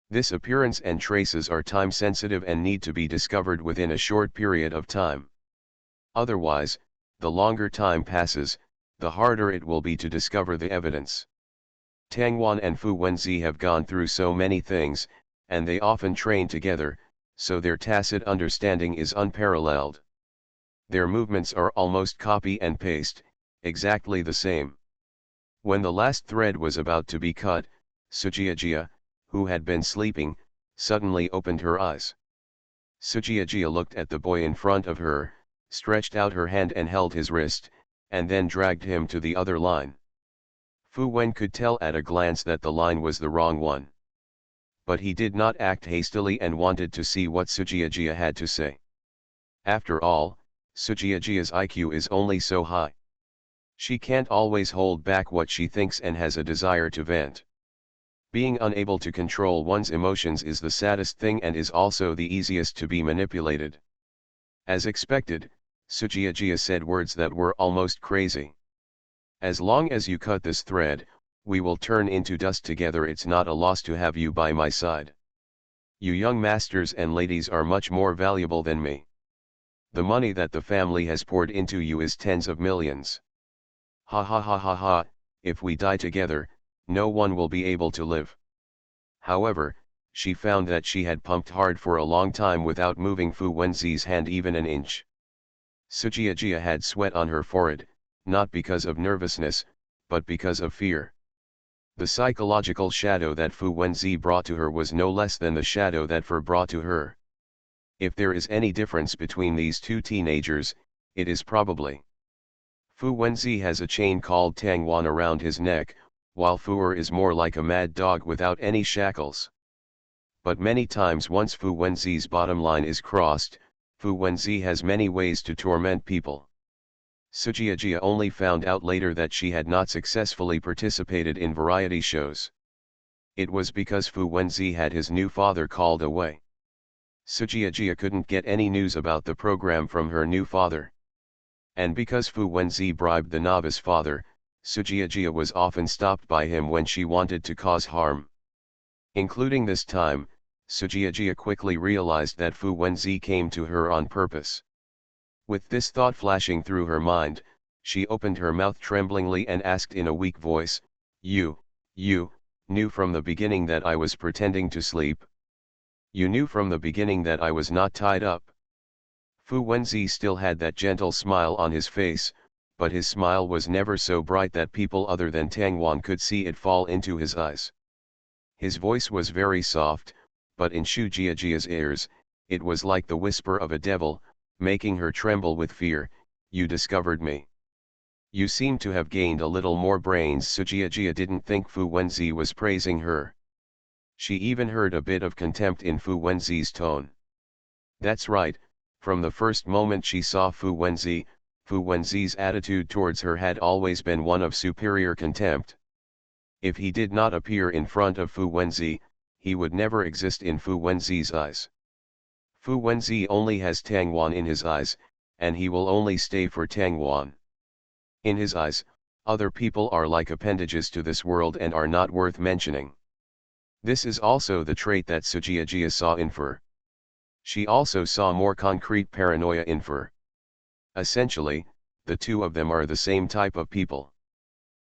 This appearance and traces are time sensitive and need to be discovered within a short period of time. Otherwise, the longer time passes, the harder it will be to discover the evidence. Tang Wan and Fu Wenzi have gone through so many things, and they often train together, so their tacit understanding is unparalleled. Their movements are almost copy and paste, exactly the same. When the last thread was about to be cut, Sujiajia, who had been sleeping, suddenly opened her eyes. Sujiajia looked at the boy in front of her, stretched out her hand and held his wrist, and then dragged him to the other line. Fu Wen could tell at a glance that the line was the wrong one. But he did not act hastily and wanted to see what Sujiajia had to say. After all, Sujiajia's IQ is only so high. She can't always hold back what she thinks and has a desire to vent. Being unable to control one's emotions is the saddest thing and is also the easiest to be manipulated. As expected, Sujiajia said words that were almost crazy. As long as you cut this thread, we will turn into dust together. It's not a loss to have you by my side. You young masters and ladies are much more valuable than me. The money that the family has poured into you is tens of millions. Ha ha ha ha ha, if we die together, no one will be able to live. However, she found that she had pumped hard for a long time without moving Fu Wenzi's hand even an inch. Sujiajia had sweat on her forehead, not because of nervousness, but because of fear. The psychological shadow that Fu Wenzi brought to her was no less than the shadow that Fu brought to her. If there is any difference between these two teenagers, it is probably Fu Wenzi has a chain called Tang Wan around his neck, while Fu is more like a mad dog without any shackles. But many times once Fu Wenzi's bottom line is crossed, Fu Wenzi has many ways to torment people. Sujiajia only found out later that she had not successfully participated in variety shows. It was because Fu Wenzi had his new father called away. Sujiajia couldn't get any news about the program from her new father. And because Fu Wenzi bribed the novice father, Sujiajia was often stopped by him when she wanted to cause harm. Including this time, Sujiajia quickly realized that Fu Wenzi came to her on purpose. With this thought flashing through her mind, she opened her mouth tremblingly and asked in a weak voice, You knew from the beginning that I was pretending to sleep? You knew from the beginning that I was not tied up? Fu Wenzi still had that gentle smile on his face, but his smile was never so bright that people other than Tang Wan could see it fall into his eyes. His voice was very soft, but in Sujiajia's ears, it was like the whisper of a devil, making her tremble with fear. You discovered me. You seem to have gained a little more brains. Sujiajia didn't think Fu Wenzi was praising her. She even heard a bit of contempt in Fu Wenzi's tone. That's right, from the first moment she saw Fu Wenzi's attitude towards her had always been one of superior contempt. If he did not appear in front of Fu Wenzi, he would never exist in Fu Wenzi's eyes. Fu Wenzi only has Tang Wan in his eyes, and he will only stay for Tang Wan. In his eyes, other people are like appendages to this world and are not worth mentioning. This is also the trait that Sujiajia saw in Fur. She also saw more concrete paranoia in Fur. Essentially, the two of them are the same type of people.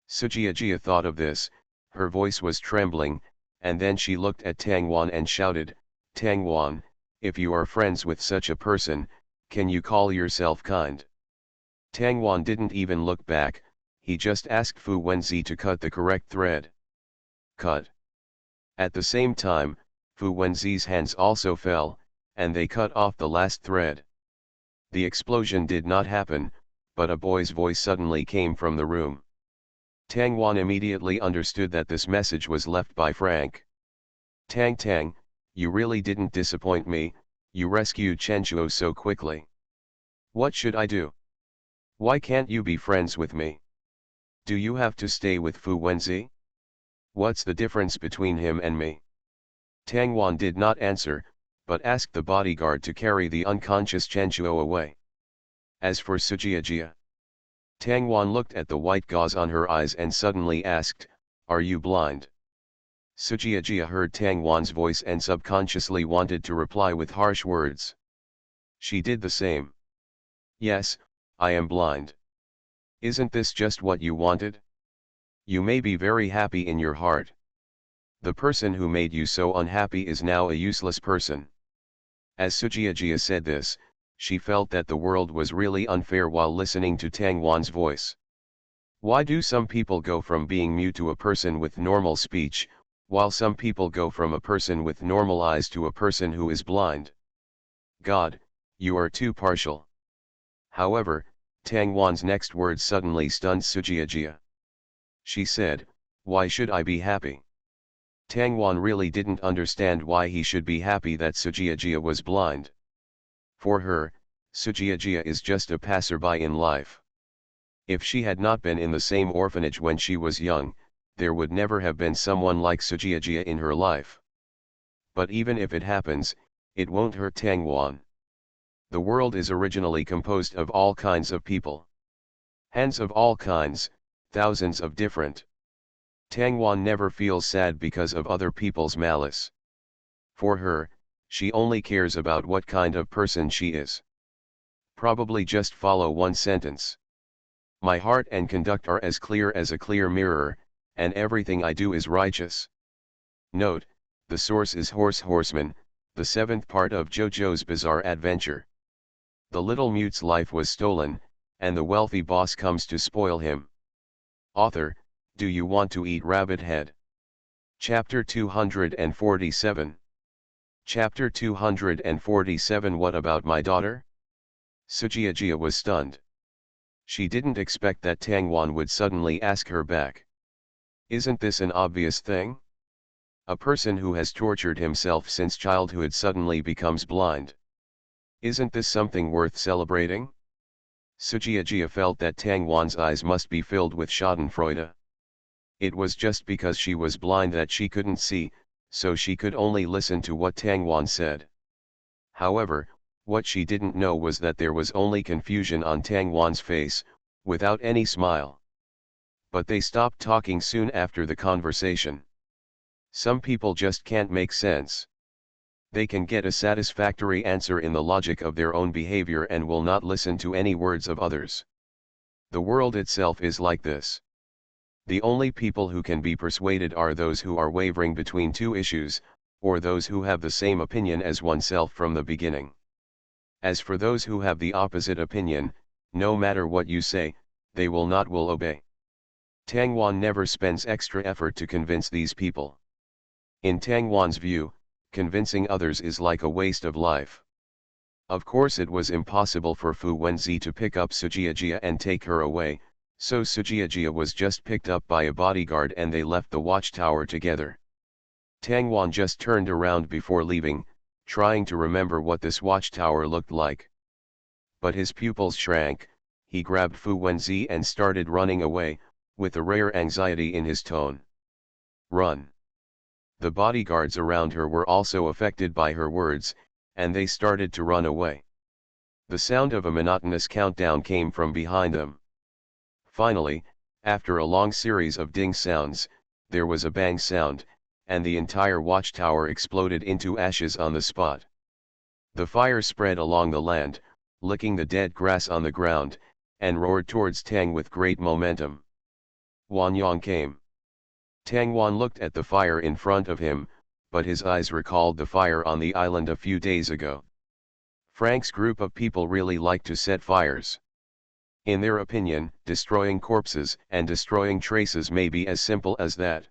Sujiajia thought of this, her voice was trembling, and then she looked at Tang Wan and shouted, "Tang Wan, if you are friends with such a person, can you call yourself kind?" Tang Wan didn't even look back, he just asked Fu Wenzi to cut the correct thread. Cut. At the same time, Fu Wenzi's hands also fell, and they cut off the last thread. The explosion did not happen, but a boy's voice suddenly came from the room. Tang Wan immediately understood that this message was left by Frank. "Tang Tang, you really didn't disappoint me, you rescued Chen Chuo so quickly. What should I do? Why can't you be friends with me? Do you have to stay with Fu Wenzi? What's the difference between him and me?" Tang Wan did not answer, but asked the bodyguard to carry the unconscious Chen Chuo away. As for Sujiajia, Tang Wan looked at the white gauze on her eyes and suddenly asked, "Are you blind?" Sujiajia heard Tang Wan's voice and subconsciously wanted to reply with harsh words. She did the same. "Yes, I am blind. Isn't this just what you wanted? You may be very happy in your heart. The person who made you so unhappy is now a useless person." As Sujiajia said this, she felt that the world was really unfair while listening to Tang Wan's voice. Why do some people go from being mute to a person with normal speech, while some people go from a person with normal eyes to a person who is blind? God, you are too partial. However, Tang Wan's next words suddenly stunned Sujiajia. She said, "Why should I be happy?" Tang Wan really didn't understand why he should be happy that Sujiajia was blind. For her, Sujiajia is just a passerby in life. If she had not been in the same orphanage when she was young, there would never have been someone like Sujiajia in her life. But even if it happens, it won't hurt Tang Wan. The world is originally composed of all kinds of people. Hands of all kinds, thousands of different. Tang Wan never feels sad because of other people's malice. For her, she only cares about what kind of person she is. Probably just follow one sentence. My heart and conduct are as clear as a clear mirror, and everything I do is righteous. Note, the source is Horseman, the 7th part of JoJo's Bizarre Adventure. The little mute's life was stolen, and the wealthy boss comes to spoil him. Author, do you want to eat rabbit head? Chapter 247. Chapter 247. What about my daughter? Sujiajia was stunned. She didn't expect that Tang Wan would suddenly ask her back. Isn't this an obvious thing? A person who has tortured himself since childhood suddenly becomes blind. Isn't this something worth celebrating? Sujiajia felt that Tang Wan's eyes must be filled with schadenfreude. It was just because she was blind that she couldn't see, so she could only listen to what Tang Wan said. However, what she didn't know was that there was only confusion on Tang Wan's face, without any smile. But they stopped talking soon after the conversation. Some people just can't make sense. They can get a satisfactory answer in the logic of their own behavior and will not listen to any words of others. The world itself is like this. The only people who can be persuaded are those who are wavering between two issues, or those who have the same opinion as oneself from the beginning. As for those who have the opposite opinion, no matter what you say, they will obey. Tang Wan never spends extra effort to convince these people. In Tang Wan's view, convincing others is like a waste of life. Of course it was impossible for Fu Wenzi to pick up Sujiajia and take her away, so Sujiajia was just picked up by a bodyguard and they left the watchtower together. Tang Wan just turned around before leaving, trying to remember what this watchtower looked like. But his pupils shrank, he grabbed Fu Wenzi and started running away, with a rare anxiety in his tone. Run. The bodyguards around her were also affected by her words, and they started to run away. The sound of a monotonous countdown came from behind them. Finally, after a long series of ding sounds, there was a bang sound, and the entire watchtower exploded into ashes on the spot. The fire spread along the land, licking the dead grass on the ground, and roared towards Tang with great momentum. Wan Yang came. Tang Wan looked at the fire in front of him, but his eyes recalled the fire on the island a few days ago. Frank's group of people really like to set fires. In their opinion, destroying corpses and destroying traces may be as simple as that.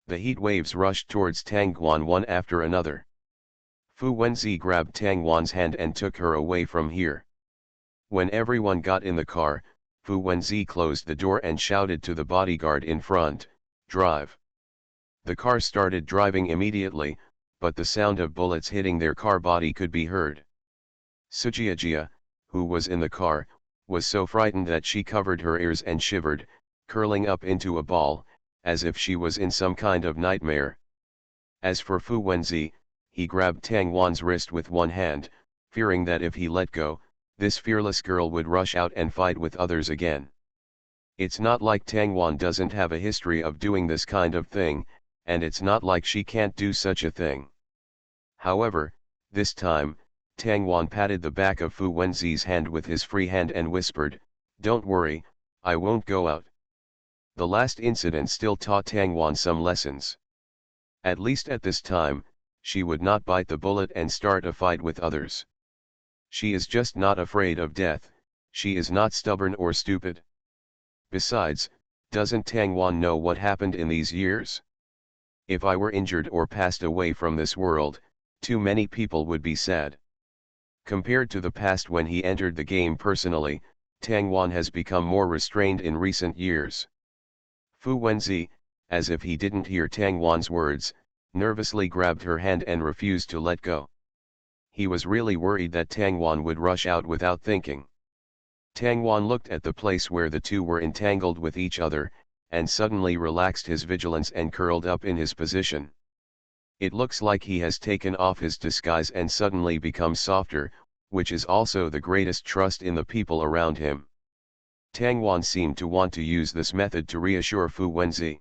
The heat waves rushed towards Tang Wan one after another. Fu Wenzi grabbed Tang Wan's hand and took her away from here. When everyone got in the car, Fu Wenzi closed the door and shouted to the bodyguard in front, "Drive." The car started driving immediately, but the sound of bullets hitting their car body could be heard. Sujiajia, who was in the car, was so frightened that she covered her ears and shivered, curling up into a ball, as if she was in some kind of nightmare. As for Fu Wenzi, he grabbed Tang Wan's wrist with one hand, fearing that if he let go, this fearless girl would rush out and fight with others again. It's not like Tang Wan doesn't have a history of doing this kind of thing, and it's not like she can't do such a thing. However, this time, Tang Wan patted the back of Fu Wenzi's hand with his free hand and whispered, "Don't worry, I won't go out." The last incident still taught Tang Wan some lessons. At least at this time, she would not bite the bullet and start a fight with others. She is just not afraid of death, she is not stubborn or stupid. Besides, doesn't Tang Wan know what happened in these years? If I were injured or passed away from this world, too many people would be sad. Compared to the past when he entered the game personally, Tang Wan has become more restrained in recent years. Fu Wenzi, as if he didn't hear Tang Wan's words, nervously grabbed her hand and refused to let go. He was really worried that Tang Wan would rush out without thinking. Tang Wan looked at the place where the two were entangled with each other, and suddenly relaxed his vigilance and curled up in his position. It looks like he has taken off his disguise and suddenly become softer, which is also the greatest trust in the people around him. Tang Wan seemed to want to use this method to reassure Fu Wenzi.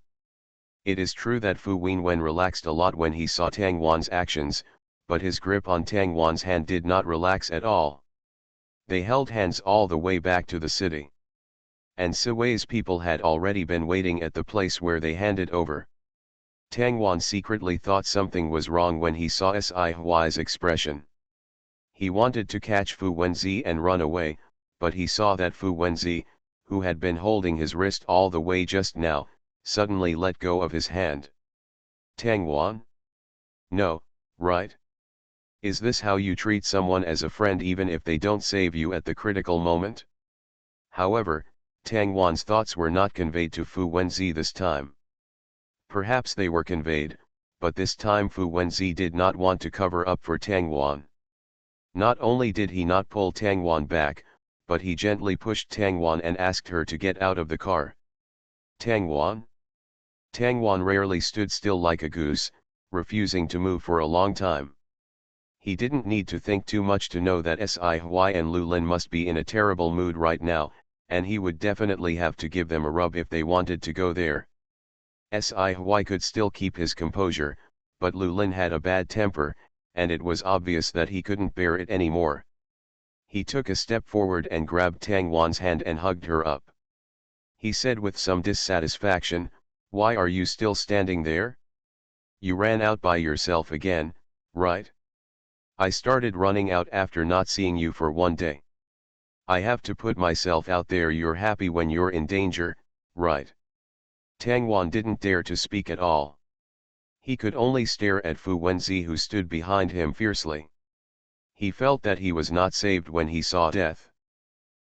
It is true that Fu Wenwen relaxed a lot when he saw Tang Wan's actions, but his grip on Tang Wan's hand did not relax at all. They held hands all the way back to the city. And Siwei's people had already been waiting at the place where they handed over. Tang Wan secretly thought something was wrong when he saw Sci-fi's expression. He wanted to catch Fu Wenzi and run away, but he saw that Fu Wenzi, who had been holding his wrist all the way just now, suddenly let go of his hand. Tang Wan? No, right? Is this how you treat someone as a friend even if they don't save you at the critical moment? However, Tang Wan's thoughts were not conveyed to Fu Wenzi this time. Perhaps they were conveyed, but this time Fu Wenzi did not want to cover up for Tang Wan. Not only did he not pull Tang Wan back, but he gently pushed Tang Wan and asked her to get out of the car. Tang Wan? Tang Wan rarely stood still like a goose, refusing to move for a long time. He didn't need to think too much to know that Sci-fi and Lu Lin must be in a terrible mood right now, and he would definitely have to give them a rub if they wanted to go there. Sci-fi could still keep his composure, but Lu Lin had a bad temper, and it was obvious that he couldn't bear it anymore. He took a step forward and grabbed Tang Wan's hand and hugged her up. He said with some dissatisfaction, "Why are you still standing there? You ran out by yourself again, right? I started running out after not seeing you for one day. I have to put myself out there. You're happy when you're in danger, right?" Tang Wan didn't dare to speak at all. He could only stare at Fu Wenzi, who stood behind him fiercely. He felt that he was not saved when he saw death.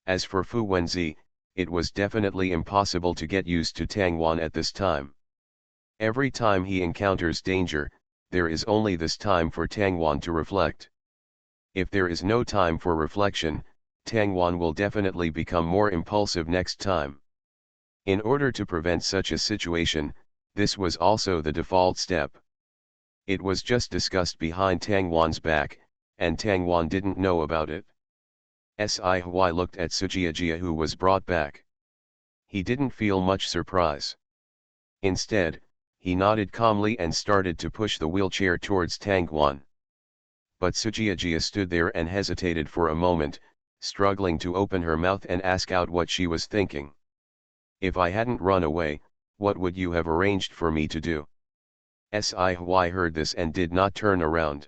As for Fu Wenzi, it was definitely impossible to get used to Tang Wan at this time. Every time he encounters danger, there is only this time for Tang Wan to reflect. If there is no time for reflection, Tang Wan will definitely become more impulsive next time. In order to prevent such a situation, This was also the default step. It was just discussed behind Tang Wan's back, and Tang Wan didn't know about it. Sci-fi looked at Sujiajia, who was brought back. He didn't feel much surprise. Instead, he nodded calmly and started to push the wheelchair towards Tang Wan. But Sujiajia stood there and hesitated for a moment, struggling to open her mouth and ask out what she was thinking. If I hadn't run away, what would you have arranged for me to do? Sci-fi heard this and did not turn around.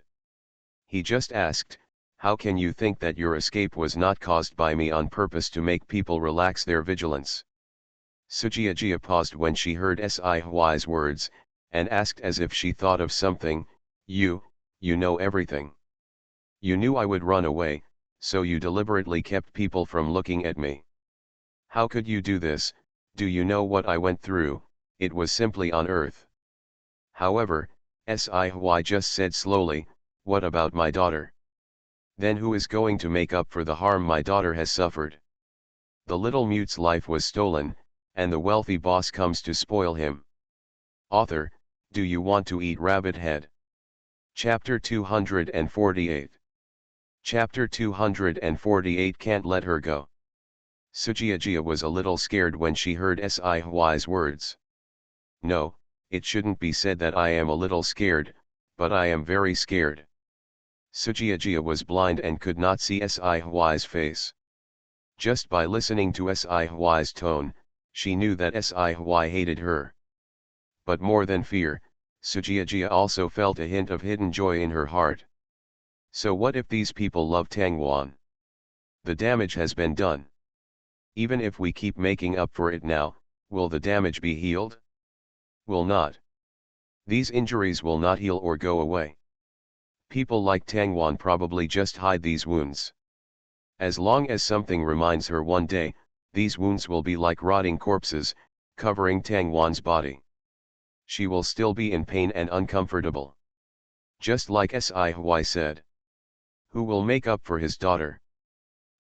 He just asked, how can you think that your escape was not caused by me on purpose to make people relax their vigilance? Sujiajia paused when she heard Sci-fi's words, and asked as if she thought of something, you know everything. You knew I would run away, so you deliberately kept people from looking at me. How could you do this? Do you know what I went through? It was simply on earth. However, Sci just said slowly, what about my daughter? Then who is going to make up for the harm my daughter has suffered? The little mute's life was stolen, and the wealthy boss comes to spoil him. Author, do you want to eat rabbit head? Chapter 248. Chapter 248 Can't Let Her Go. Sujiajia was a little scared when she heard Sci-fi's words. No, it shouldn't be said that I am a little scared, but I am very scared. Sujiajia was blind and could not see Sci-fi's face. Just by listening to Sci-fi's tone, she knew that Sci-fi hated her. But more than fear, Sujiajia also felt a hint of hidden joy in her heart. So what if these people love Tang Wan? The damage has been done. Even if we keep making up for it now, will the damage be healed? Will not. These injuries will not heal or go away. People like Tang Wan probably just hide these wounds. As long as something reminds her one day, these wounds will be like rotting corpses, covering Tang Wan's body. She will still be in pain and uncomfortable. Just like Sci said. Who will make up for his daughter?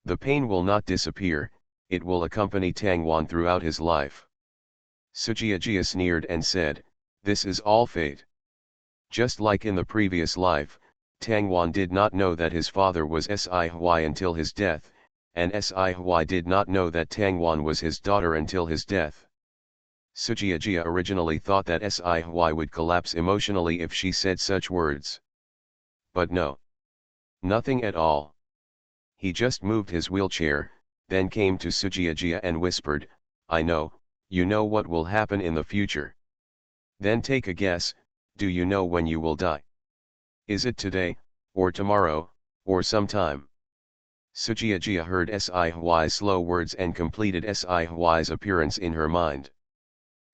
The pain will not disappear, it will accompany Tang Wan throughout his life. Sujiajia sneered and said, this is all fate. Just like in the previous life, Tang Wan did not know that his father was Sci until his death, and Sci did not know that Tang Wan was his daughter until his death. Sujiajia originally thought that Sci would collapse emotionally if she said such words. But no. Nothing at all. He just moved his wheelchair, then came to Sujiajia and whispered, I know, you know what will happen in the future. Then take a guess, do you know when you will die? Is it today, or tomorrow, or sometime? Sujiajia heard Sci's slow words and completed Sci's appearance in her mind.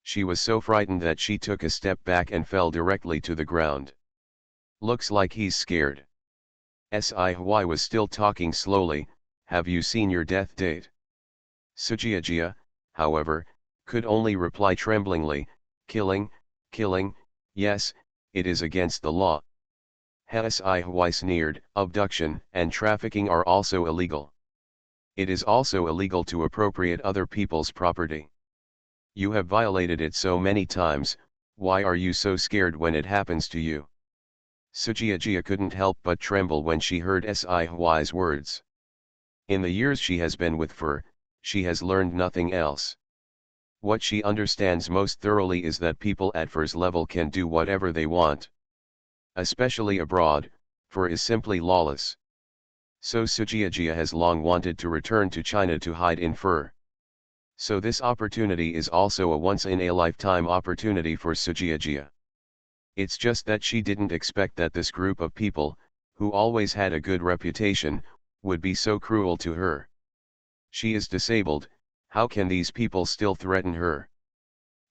She was so frightened that she took a step back and fell directly to the ground. Looks like he's scared. Sci was still talking slowly, have you seen your death date? Sujiajia, however, could only reply tremblingly, killing, yes, it is against the law. Sci sneered, abduction and trafficking are also illegal. It is also illegal to appropriate other people's property. You have violated it so many times, why are you so scared when it happens to you? Sujiajia couldn't help but tremble when she heard Sci's words. In the years she has been with Fur, she has learned nothing else. What she understands most thoroughly is that people at Fur's level can do whatever they want. Especially abroad, Fur is simply lawless. So Sujiajia has long wanted to return to China to hide in Fur. So this opportunity is also a once-in-a-lifetime opportunity for Sujiajia. It's just that she didn't expect that this group of people, who always had a good reputation, would be so cruel to her. She is disabled, how can these people still threaten her?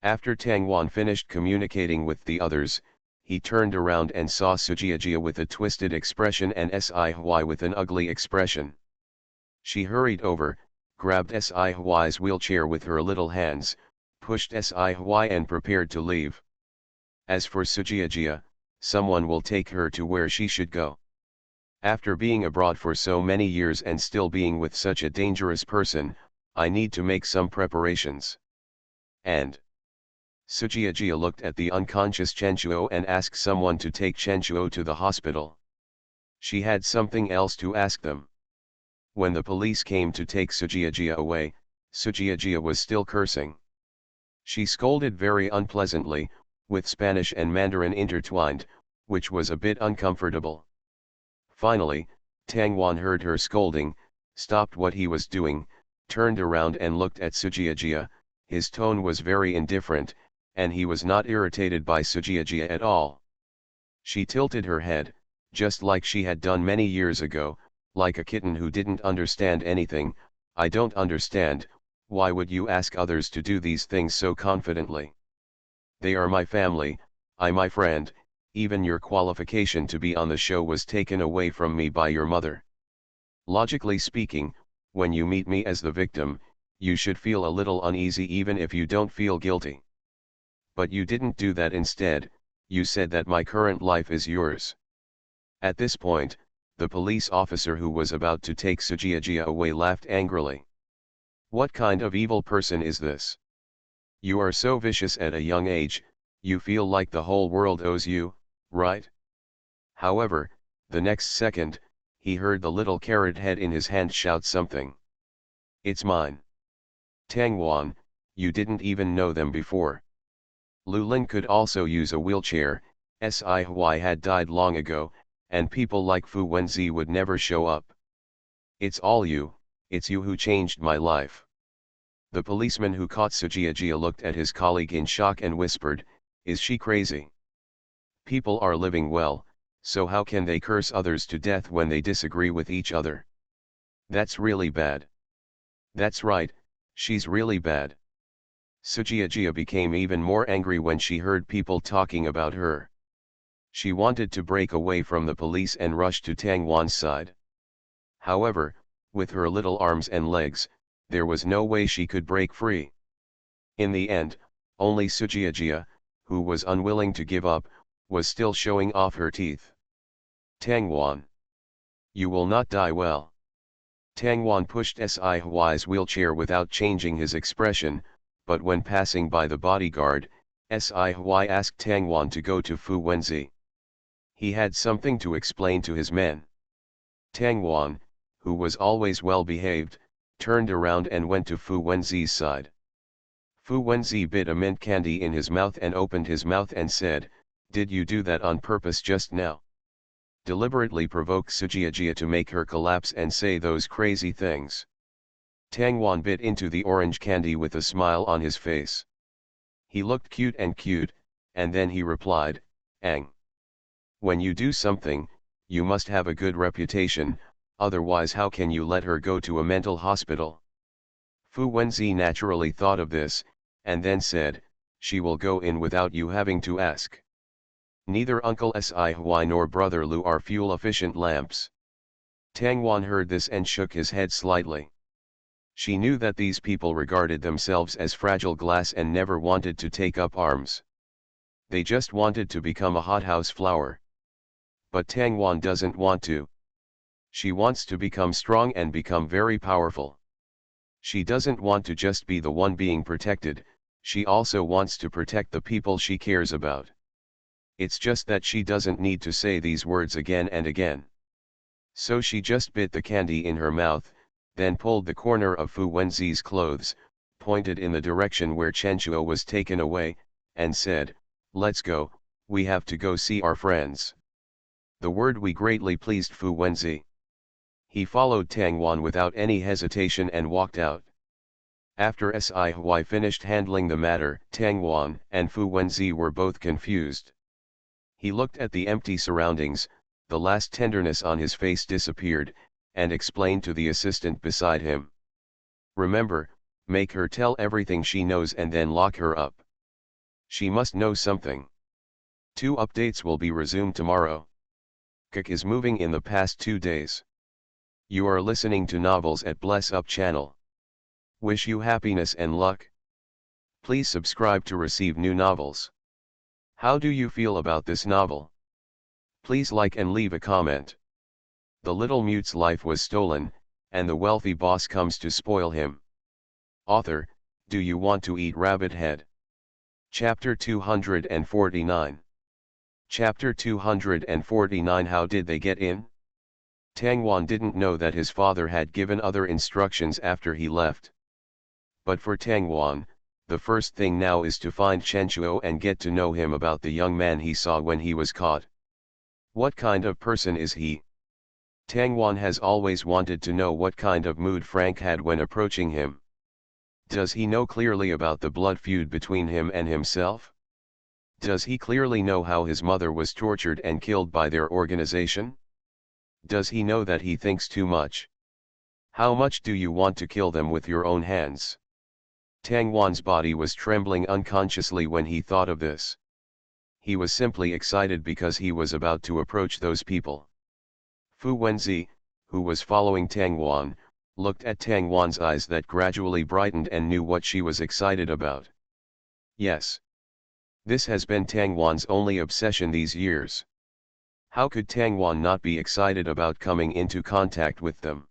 After Tang Wan finished communicating with the others, he turned around and saw Sujiajia with a twisted expression and Sci with an ugly expression. She hurried over, grabbed Sci's wheelchair with her little hands, pushed Sci and prepared to leave. As for Sujiajia, someone will take her to where she should go. After being abroad for so many years and still being with such a dangerous person, I need to make some preparations. And Sujiajia looked at the unconscious Chenchuo and asked someone to take Chenchuo to the hospital. She had something else to ask them. When the police came to take Sujiajia away, Sujiajia was still cursing. She scolded very unpleasantly, with Spanish and Mandarin intertwined, which was a bit uncomfortable. Finally, Tang Wan heard her scolding, stopped what he was doing, turned around and looked at Sujiajia. His tone was very indifferent, and he was not irritated by Sujiajia at all. She tilted her head, just like she had done many years ago, like a kitten who didn't understand anything. I don't understand, why would you ask others to do these things so confidently? They are my family, my friend, even your qualification to be on the show was taken away from me by your mother. Logically speaking, when you meet me as the victim, you should feel a little uneasy even if you don't feel guilty. But you didn't do that. Instead, you said that my current life is yours. At this point, the police officer who was about to take Sujiajia away laughed angrily. What kind of evil person is this? You are so vicious at a young age, you feel like the whole world owes you, right? However, the next second, he heard the little carrot head in his hand shout something. It's mine. Tang Wan, you didn't even know them before. Lu Lin could also use a wheelchair, Sci-fi had died long ago, and people like Fu Wenzi would never show up. It's all you, it's you who changed my life. The policeman who caught Sujiajia looked at his colleague in shock and whispered, is she crazy? People are living well, so how can they curse others to death when they disagree with each other? That's really bad. That's right, she's really bad. Sujiajia became even more angry when she heard people talking about her. She wanted to break away from the police and rush to Tang Wan's side. However, with her little arms and legs, there was no way she could break free. In the end, only Sujiajia, who was unwilling to give up, was still showing off her teeth. Tang Wan. You will not die well. Tang Wan pushed Sci-fi's wheelchair without changing his expression, but when passing by the bodyguard, Sci-fi asked Tang Wan to go to Fu Wenzi. He had something to explain to his men. Tang Wan, who was always well behaved, turned around and went to Fu Wenzi's side. Fu Wenzi bit a mint candy in his mouth and opened his mouth and said, did you do that on purpose just now? Deliberately provoke Sujiajia to make her collapse and say those crazy things. Tang Wan bit into the orange candy with a smile on his face. He looked cute, and then he replied, Ang. When you do something, you must have a good reputation, otherwise how can you let her go to a mental hospital? Fu Wenzi naturally thought of this, and then said, she will go in without you having to ask. Neither Uncle Sci nor Brother Lu are fuel-efficient lamps. Tang Wan heard this and shook his head slightly. She knew that these people regarded themselves as fragile glass and never wanted to take up arms. They just wanted to become a hothouse flower. But Tang Wan doesn't want to. She wants to become strong and become very powerful. She doesn't want to just be the one being protected, she also wants to protect the people she cares about. It's just that she doesn't need to say these words again and again. So she just bit the candy in her mouth, then pulled the corner of Fu Wenzi's clothes, pointed in the direction where Chenchuo was taken away, and said, let's go, we have to go see our friends. The word "we" greatly pleased Fu Wenzi. He followed Tang Wan without any hesitation and walked out. After Sci finished handling the matter, Tang Wan and Fu Wenzi were both confused. He looked at the empty surroundings, the last tenderness on his face disappeared, and explained to the assistant beside him. Remember, make her tell everything she knows and then lock her up. She must know something. 2 updates will be resumed tomorrow. Kik is moving in the past 2 days. You are listening to Novels at Bless Up channel. Wish you happiness and luck. Please subscribe to receive new novels. How do you feel about this novel? Please like and leave a comment. The little mute's life was stolen, and the wealthy boss comes to spoil him. Author, do you want to eat rabbit head? Chapter 249. Chapter 249. How did they get in? Tang Wan didn't know that his father had given other instructions after he left. But for Tang Wan, the first thing now is to find Chen Chuo and get to know him about the young man he saw when he was caught. What kind of person is he? Tang Wan has always wanted to know what kind of mood Frank had when approaching him. Does he know clearly about the blood feud between him and himself? Does he clearly know how his mother was tortured and killed by their organization? Does he know that he thinks too much? How much do you want to kill them with your own hands? Tang Wan's body was trembling unconsciously when he thought of this. He was simply excited because he was about to approach those people. Fu Wenzi, who was following Tang Wan, looked at Tang Wan's eyes that gradually brightened and knew what she was excited about. Yes. This has been Tang Wan's only obsession these years. How could Tang Wan not be excited about coming into contact with them?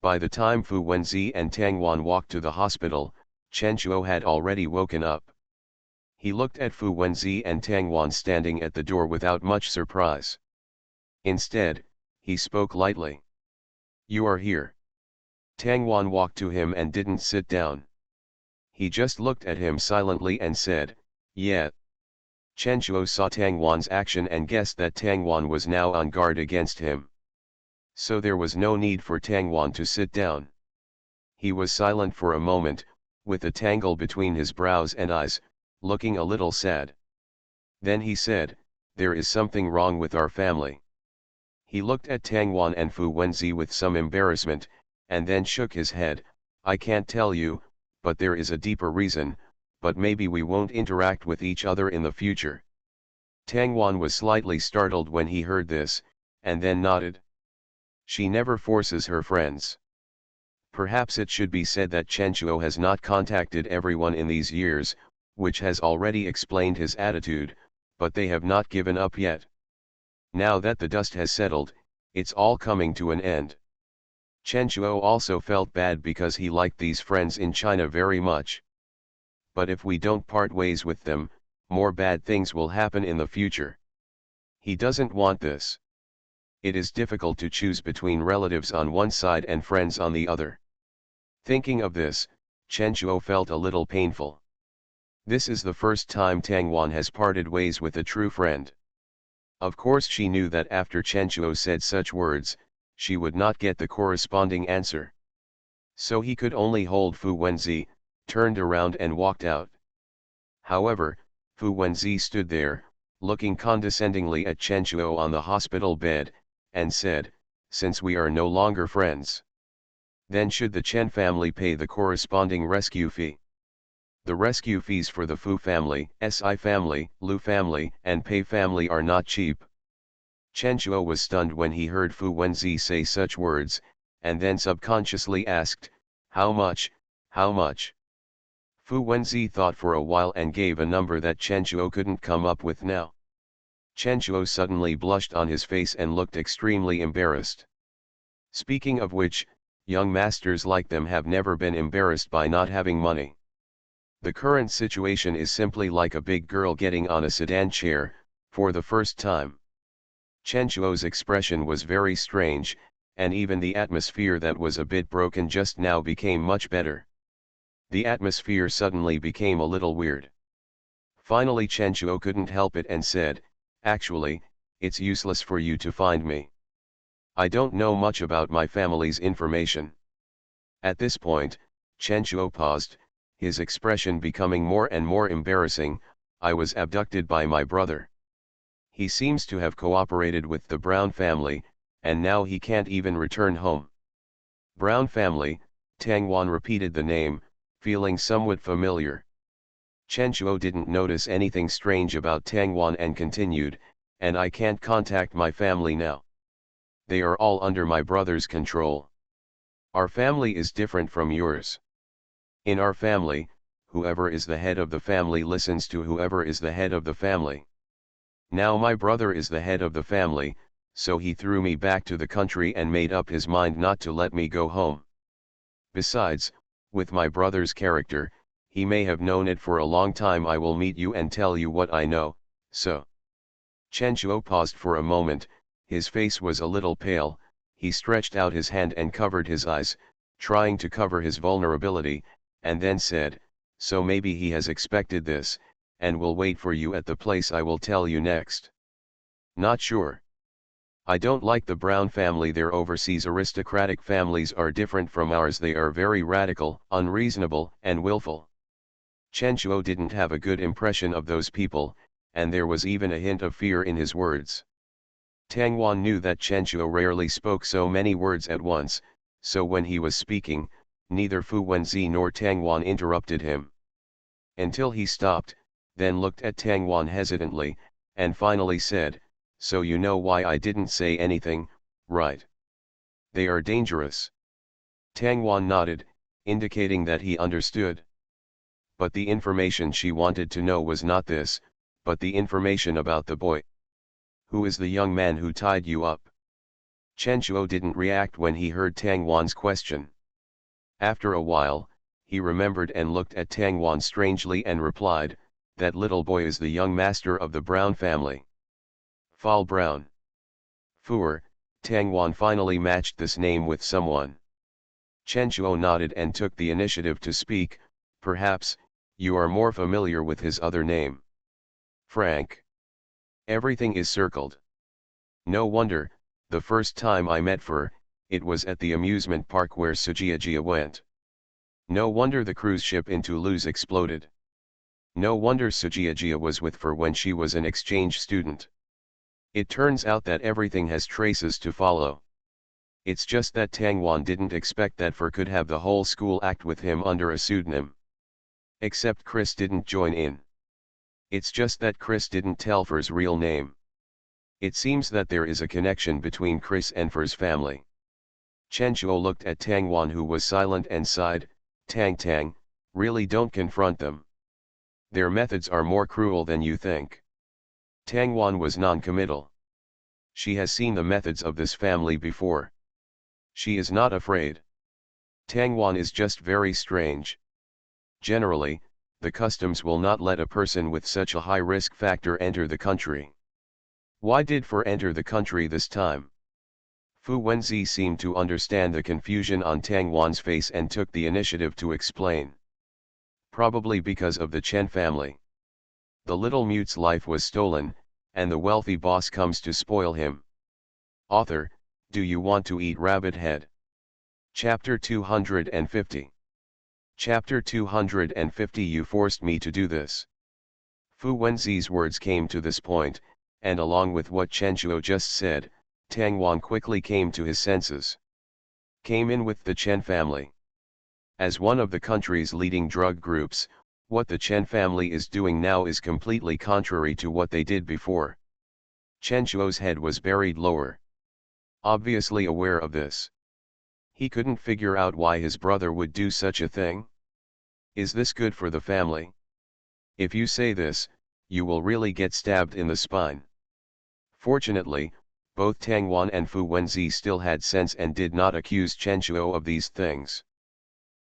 By the time Fu Wenzi and Tang Wan walked to the hospital, Chen Chuo had already woken up. He looked at Fu Wenzi and Tang Wan standing at the door without much surprise. Instead, he spoke lightly. You are here. Tang Wan walked to him and didn't sit down. He just looked at him silently and said, yeah. Chen Chuo saw Tang Wan's action and guessed that Tang Wan was now on guard against him. So there was no need for Tang Wan to sit down. He was silent for a moment, with a tangle between his brows and eyes, looking a little sad. Then he said, there is something wrong with our family. He looked at Tang Wan and Fu Wenzi with some embarrassment, and then shook his head. I can't tell you, but there is a deeper reason, but maybe we won't interact with each other in the future. Tang Wan was slightly startled when he heard this, and then nodded. She never forces her friends. Perhaps it should be said that Chen Chuo has not contacted everyone in these years, which has already explained his attitude, but they have not given up yet. Now that the dust has settled, it's all coming to an end. Chen Chuo also felt bad because he liked these friends in China very much. But if we don't part ways with them, more bad things will happen in the future. He doesn't want this. It is difficult to choose between relatives on one side and friends on the other. Thinking of this, Chen Chuo felt a little painful. This is the first time Tang Wan has parted ways with a true friend. Of course she knew that after Chen Chuo said such words, she would not get the corresponding answer. So he could only hold Fu Wenzi, turned around and walked out. However, Fu Wenzi stood there, looking condescendingly at Chen Chuo on the hospital bed, and said, since we are no longer friends, then should the Chen family pay the corresponding rescue fee? The rescue fees for the Fu family, Si family, Lu family, and Pei family are not cheap. Chen Chuo was stunned when he heard Fu Wenzi say such words, and then subconsciously asked, how much, how much? Fu Wenzi thought for a while and gave a number that Chen Chuo couldn't come up with now. Chen Chuo suddenly blushed on his face and looked extremely embarrassed. Speaking of which, young masters like them have never been embarrassed by not having money. The current situation is simply like a big girl getting on a sedan chair, for the first time. Chen Chuo's expression was very strange, and even the atmosphere that was a bit broken just now became much better. The atmosphere suddenly became a little weird. Finally Chen Chuo couldn't help it and said, actually, it's useless for you to find me. I don't know much about my family's information. At this point, Chen Chuo paused, his expression becoming more and more embarrassing. I was abducted by my brother. He seems to have cooperated with the Brown family, and now he can't even return home. Brown family, Tang Wan repeated the name, feeling somewhat familiar. Chen Chuo didn't notice anything strange about Tang Wan and continued, and I can't contact my family now. They are all under my brother's control. Our family is different from yours. In our family, whoever is the head of the family listens to whoever is the head of the family. Now my brother is the head of the family, so he threw me back to the country and made up his mind not to let me go home. Besides, with my brother's character, he may have known it for a long time. I will meet you and tell you what I know, so. Chen Shuo paused for a moment, his face was a little pale, he stretched out his hand and covered his eyes, trying to cover his vulnerability, and then said, so maybe he has expected this, and will wait for you at the place I will tell you next. Not sure. I don't like the Brown family. Their overseas aristocratic families are different from ours. They are very radical, unreasonable, and willful. Chen Shuo didn't have a good impression of those people, and there was even a hint of fear in his words. Tang Wan knew that Chen Shuo rarely spoke so many words at once, so when he was speaking, neither Fu Wenzi nor Tang Wan interrupted him. Until he stopped, then looked at Tang Wan hesitantly, and finally said, so you know why I didn't say anything, right? They are dangerous. Tang Wan nodded, indicating that he understood. But the information she wanted to know was not this, but the information about the boy. Who is the young man who tied you up? Chen Shuo didn't react when he heard Tang Wan's question. After a while, he remembered and looked at Tang Wan strangely and replied, that little boy is the young master of the Brown family. Fall Brown. Fuer, Tang Wan finally matched this name with someone. Chen Shuo nodded and took the initiative to speak, perhaps, you are more familiar with his other name. Frank. Everything is circled. No wonder, the first time I met Fer, it was at the amusement park where Sujiajia went. No wonder the cruise ship in Toulouse exploded. No wonder Sujiajia was with Fer when she was an exchange student. It turns out that everything has traces to follow. It's just that Tang Wan didn't expect that Fer could have the whole school act with him under a pseudonym. Except Chris didn't join in. It's just that Chris didn't tell Fer's real name. It seems that there is a connection between Chris and Fer's family. Chen Shuo looked at Tang Wan, who was silent, and sighed, Tang, really don't confront them. Their methods are more cruel than you think. Tang Wan was non-committal. She has seen the methods of this family before. She is not afraid. Tang Wan is just very strange. Generally, the customs will not let a person with such a high risk factor enter the country. Why did Fer enter the country this time? Fu Wenzi seemed to understand the confusion on Tang Wan's face and took the initiative to explain. Probably because of the Chen family. The little mute's life was stolen, and the wealthy boss comes to spoil him. Author, do you want to eat rabbit head? Chapter 250. Chapter 250. You forced me to do this. Fu Wenzi's words came to this point, and along with what Chen Shuo just said, Tang Wan quickly came to his senses. Came in with the Chen family. As one of the country's leading drug groups, what the Chen family is doing now is completely contrary to what they did before. Chen Shuo's head was buried lower. Obviously aware of this. He couldn't figure out why his brother would do such a thing. Is this good for the family? If you say this, you will really get stabbed in the spine. Fortunately, both Tang Wan and Fu Wenzi still had sense and did not accuse Chen Shuo of these things.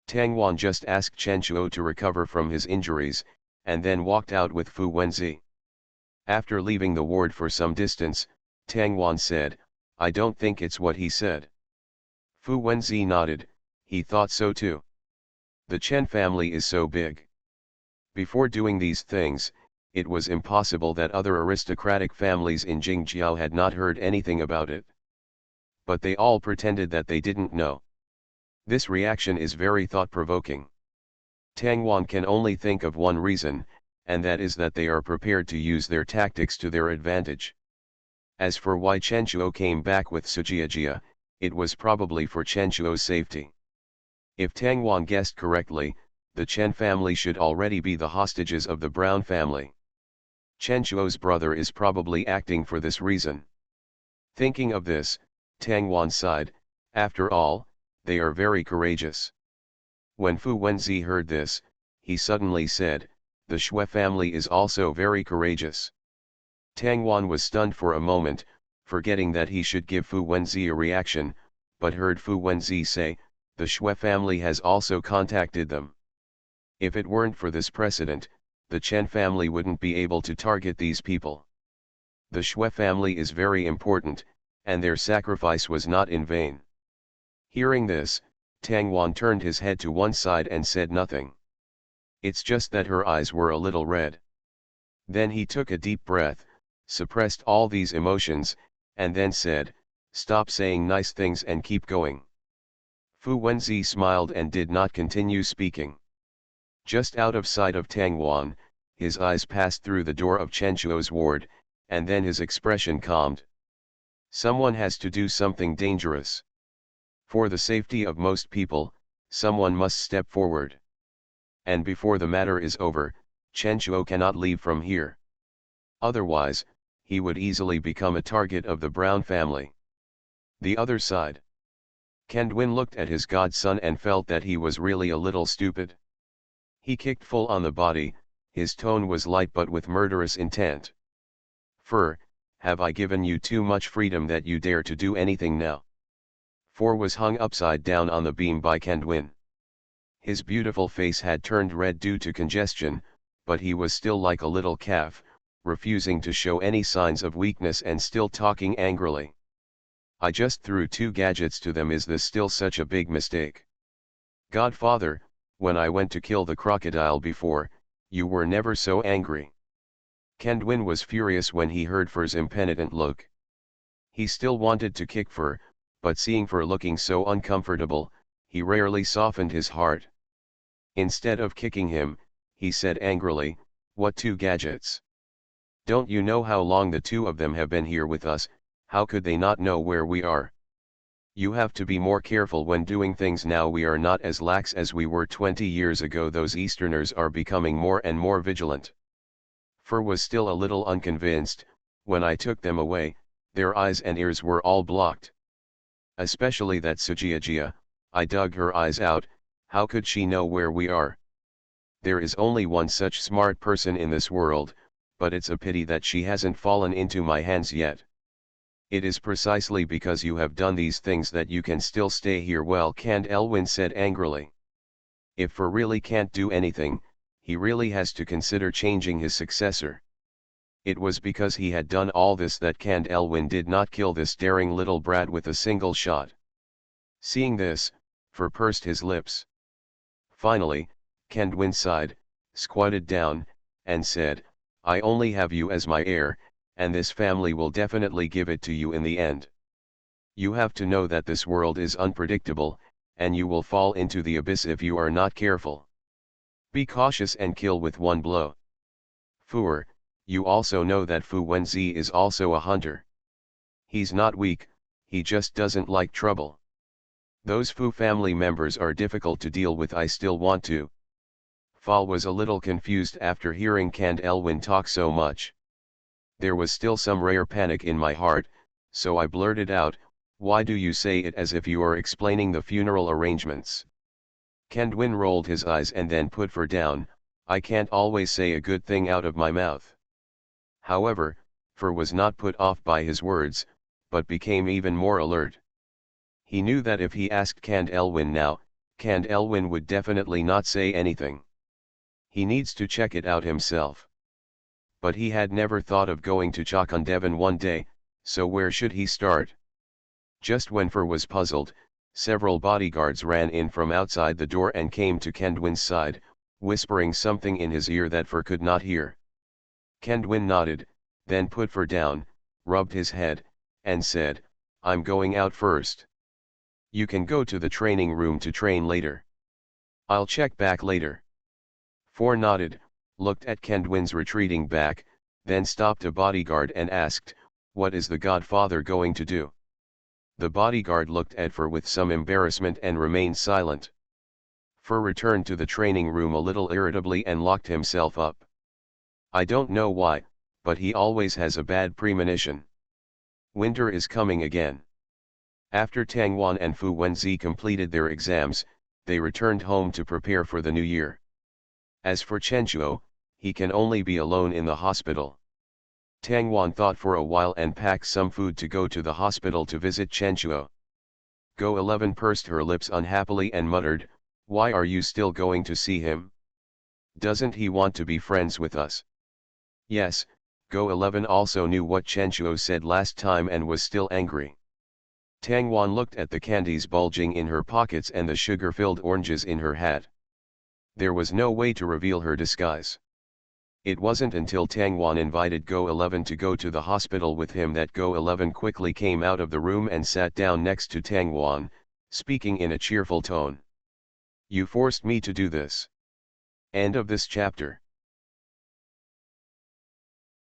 Tang Wan just asked Chen Shuo to recover from his injuries, and then walked out with Fu Wenzi. After leaving the ward for some distance, Tang Wan said, I don't think it's what he said. Fu Wenzi nodded, he thought so too. The Chen family is so big. Before doing these things, it was impossible that other aristocratic families in Jingjiao had not heard anything about it. But they all pretended that they didn't know. This reaction is very thought-provoking. Tang Wan can only think of one reason, and that is that they are prepared to use their tactics to their advantage. As for why Chen Shuo came back with Sujiajia, it was probably for Chen Shuo's safety. If Tang Wan guessed correctly, the Chen family should already be the hostages of the Brown family. Chen Shuo's brother is probably acting for this reason. Thinking of this, Tang Wan sighed, after all, they are very courageous. When Fu Wenzi heard this, he suddenly said, the Shui family is also very courageous. Tang Wan was stunned for a moment, forgetting that he should give Fu Wenzi a reaction, but heard Fu Wenzi say, the Shui family has also contacted them. If it weren't for this precedent, the Chen family wouldn't be able to target these people. The Shui family is very important, and their sacrifice was not in vain. Hearing this, Tang Wan turned his head to one side and said nothing. It's just that her eyes were a little red. Then he took a deep breath, suppressed all these emotions, and then said, "Stop saying nice things and keep going." Fu Wenzi smiled and did not continue speaking. Just out of sight of Tang Wan, his eyes passed through the door of Chen Chuo's ward, and then his expression calmed. Someone has to do something dangerous. For the safety of most people, someone must step forward. And before the matter is over, Chen Chuo cannot leave from here. Otherwise, he would easily become a target of the Brown family. The other side. Kendwin looked at his godson and felt that he was really a little stupid. He kicked full on the body, his tone was light but with murderous intent. "Fur, have I given you too much freedom that you dare to do anything now?" Fur was hung upside down on the beam by Kendwin. His beautiful face had turned red due to congestion, but he was still like a little calf, refusing to show any signs of weakness and still talking angrily. "I just threw 2 gadgets to them. Is this still such a big mistake? Godfather, when I went to kill the crocodile before, you were never so angry." Kendwin was furious when he heard Fur's impenitent look. He still wanted to kick Fur, but seeing Fur looking so uncomfortable, he rarely softened his heart. Instead of kicking him, he said angrily, "What 2 gadgets? Don't you know how long the 2 of them have been here with us? How could they not know where we are? You have to be more careful when doing things now. We are not as lax as we were 20 years ago. Those Easterners are becoming more and more vigilant." Fur was still a little unconvinced. "When I took them away, their eyes and ears were all blocked. Especially that Sujiajia, I dug her eyes out. How could she know where we are? There is only one such smart person in this world, but it's a pity that she hasn't fallen into my hands yet. It is precisely because you have done these things that you can still stay here." Well, Kand Elwin said angrily. If Fur really can't do anything, he really has to consider changing his successor. It was because he had done all this that Kand Elwin did not kill this daring little brat with a single shot. Seeing this, Fur pursed his lips. Finally, Kendwin sighed, squatted down, and said, "I only have you as my heir, and this family will definitely give it to you in the end. You have to know that this world is unpredictable, and you will fall into the abyss if you are not careful. Be cautious and kill with one blow. Fur, you also know that Fu Wenzi is also a hunter. He's not weak, he just doesn't like trouble. Those Fu family members are difficult to deal with. I still want to." Fall was a little confused after hearing Kand Elwin talk so much. There was still some rare panic in my heart, so I blurted out, "Why do you say it as if you are explaining the funeral arrangements?" Kendwin rolled his eyes and then put Fur down. "I can't always say a good thing out of my mouth." However, Fur was not put off by his words, but became even more alert. He knew that if he asked Kand Elwin now, Kand Elwin would definitely not say anything. He needs to check it out himself. But he had never thought of going to Chakundevan one day, so where should he start? Just when Fur was puzzled, several bodyguards ran in from outside the door and came to Kendwin's side, whispering something in his ear that Fur could not hear. Kendwin nodded, then put Fur down, rubbed his head, and said, "I'm going out first. You can go to the training room to train later. I'll check back later." Fur nodded, looked at Kendwin's retreating back, then stopped a bodyguard and asked, "What is the godfather going to do?" The bodyguard looked at Fur with some embarrassment and remained silent. Fur returned to the training room a little irritably and locked himself up. I don't know why, but he always has a bad premonition. Winter is coming again. After Tang Wan and Fu Wenzi completed their exams, they returned home to prepare for the new year. As for Chen Chuo, he can only be alone in the hospital. Tang Wan thought for a while and packed some food to go to the hospital to visit Chen Chuo. Go 11 pursed her lips unhappily and muttered, "Why are you still going to see him? Doesn't he want to be friends with us? Yes, Go 11 also knew what Chenchuo said last time and was still angry. Tang Wan looked at the candies bulging in her pockets and the sugar-filled oranges in her hat. There was no way to reveal her disguise. It wasn't until Tang Wan invited Go 11 to go to the hospital with him that Go 11 quickly came out of the room and sat down next to Tang Wan, speaking in a cheerful tone. You forced me to do this. End of this chapter.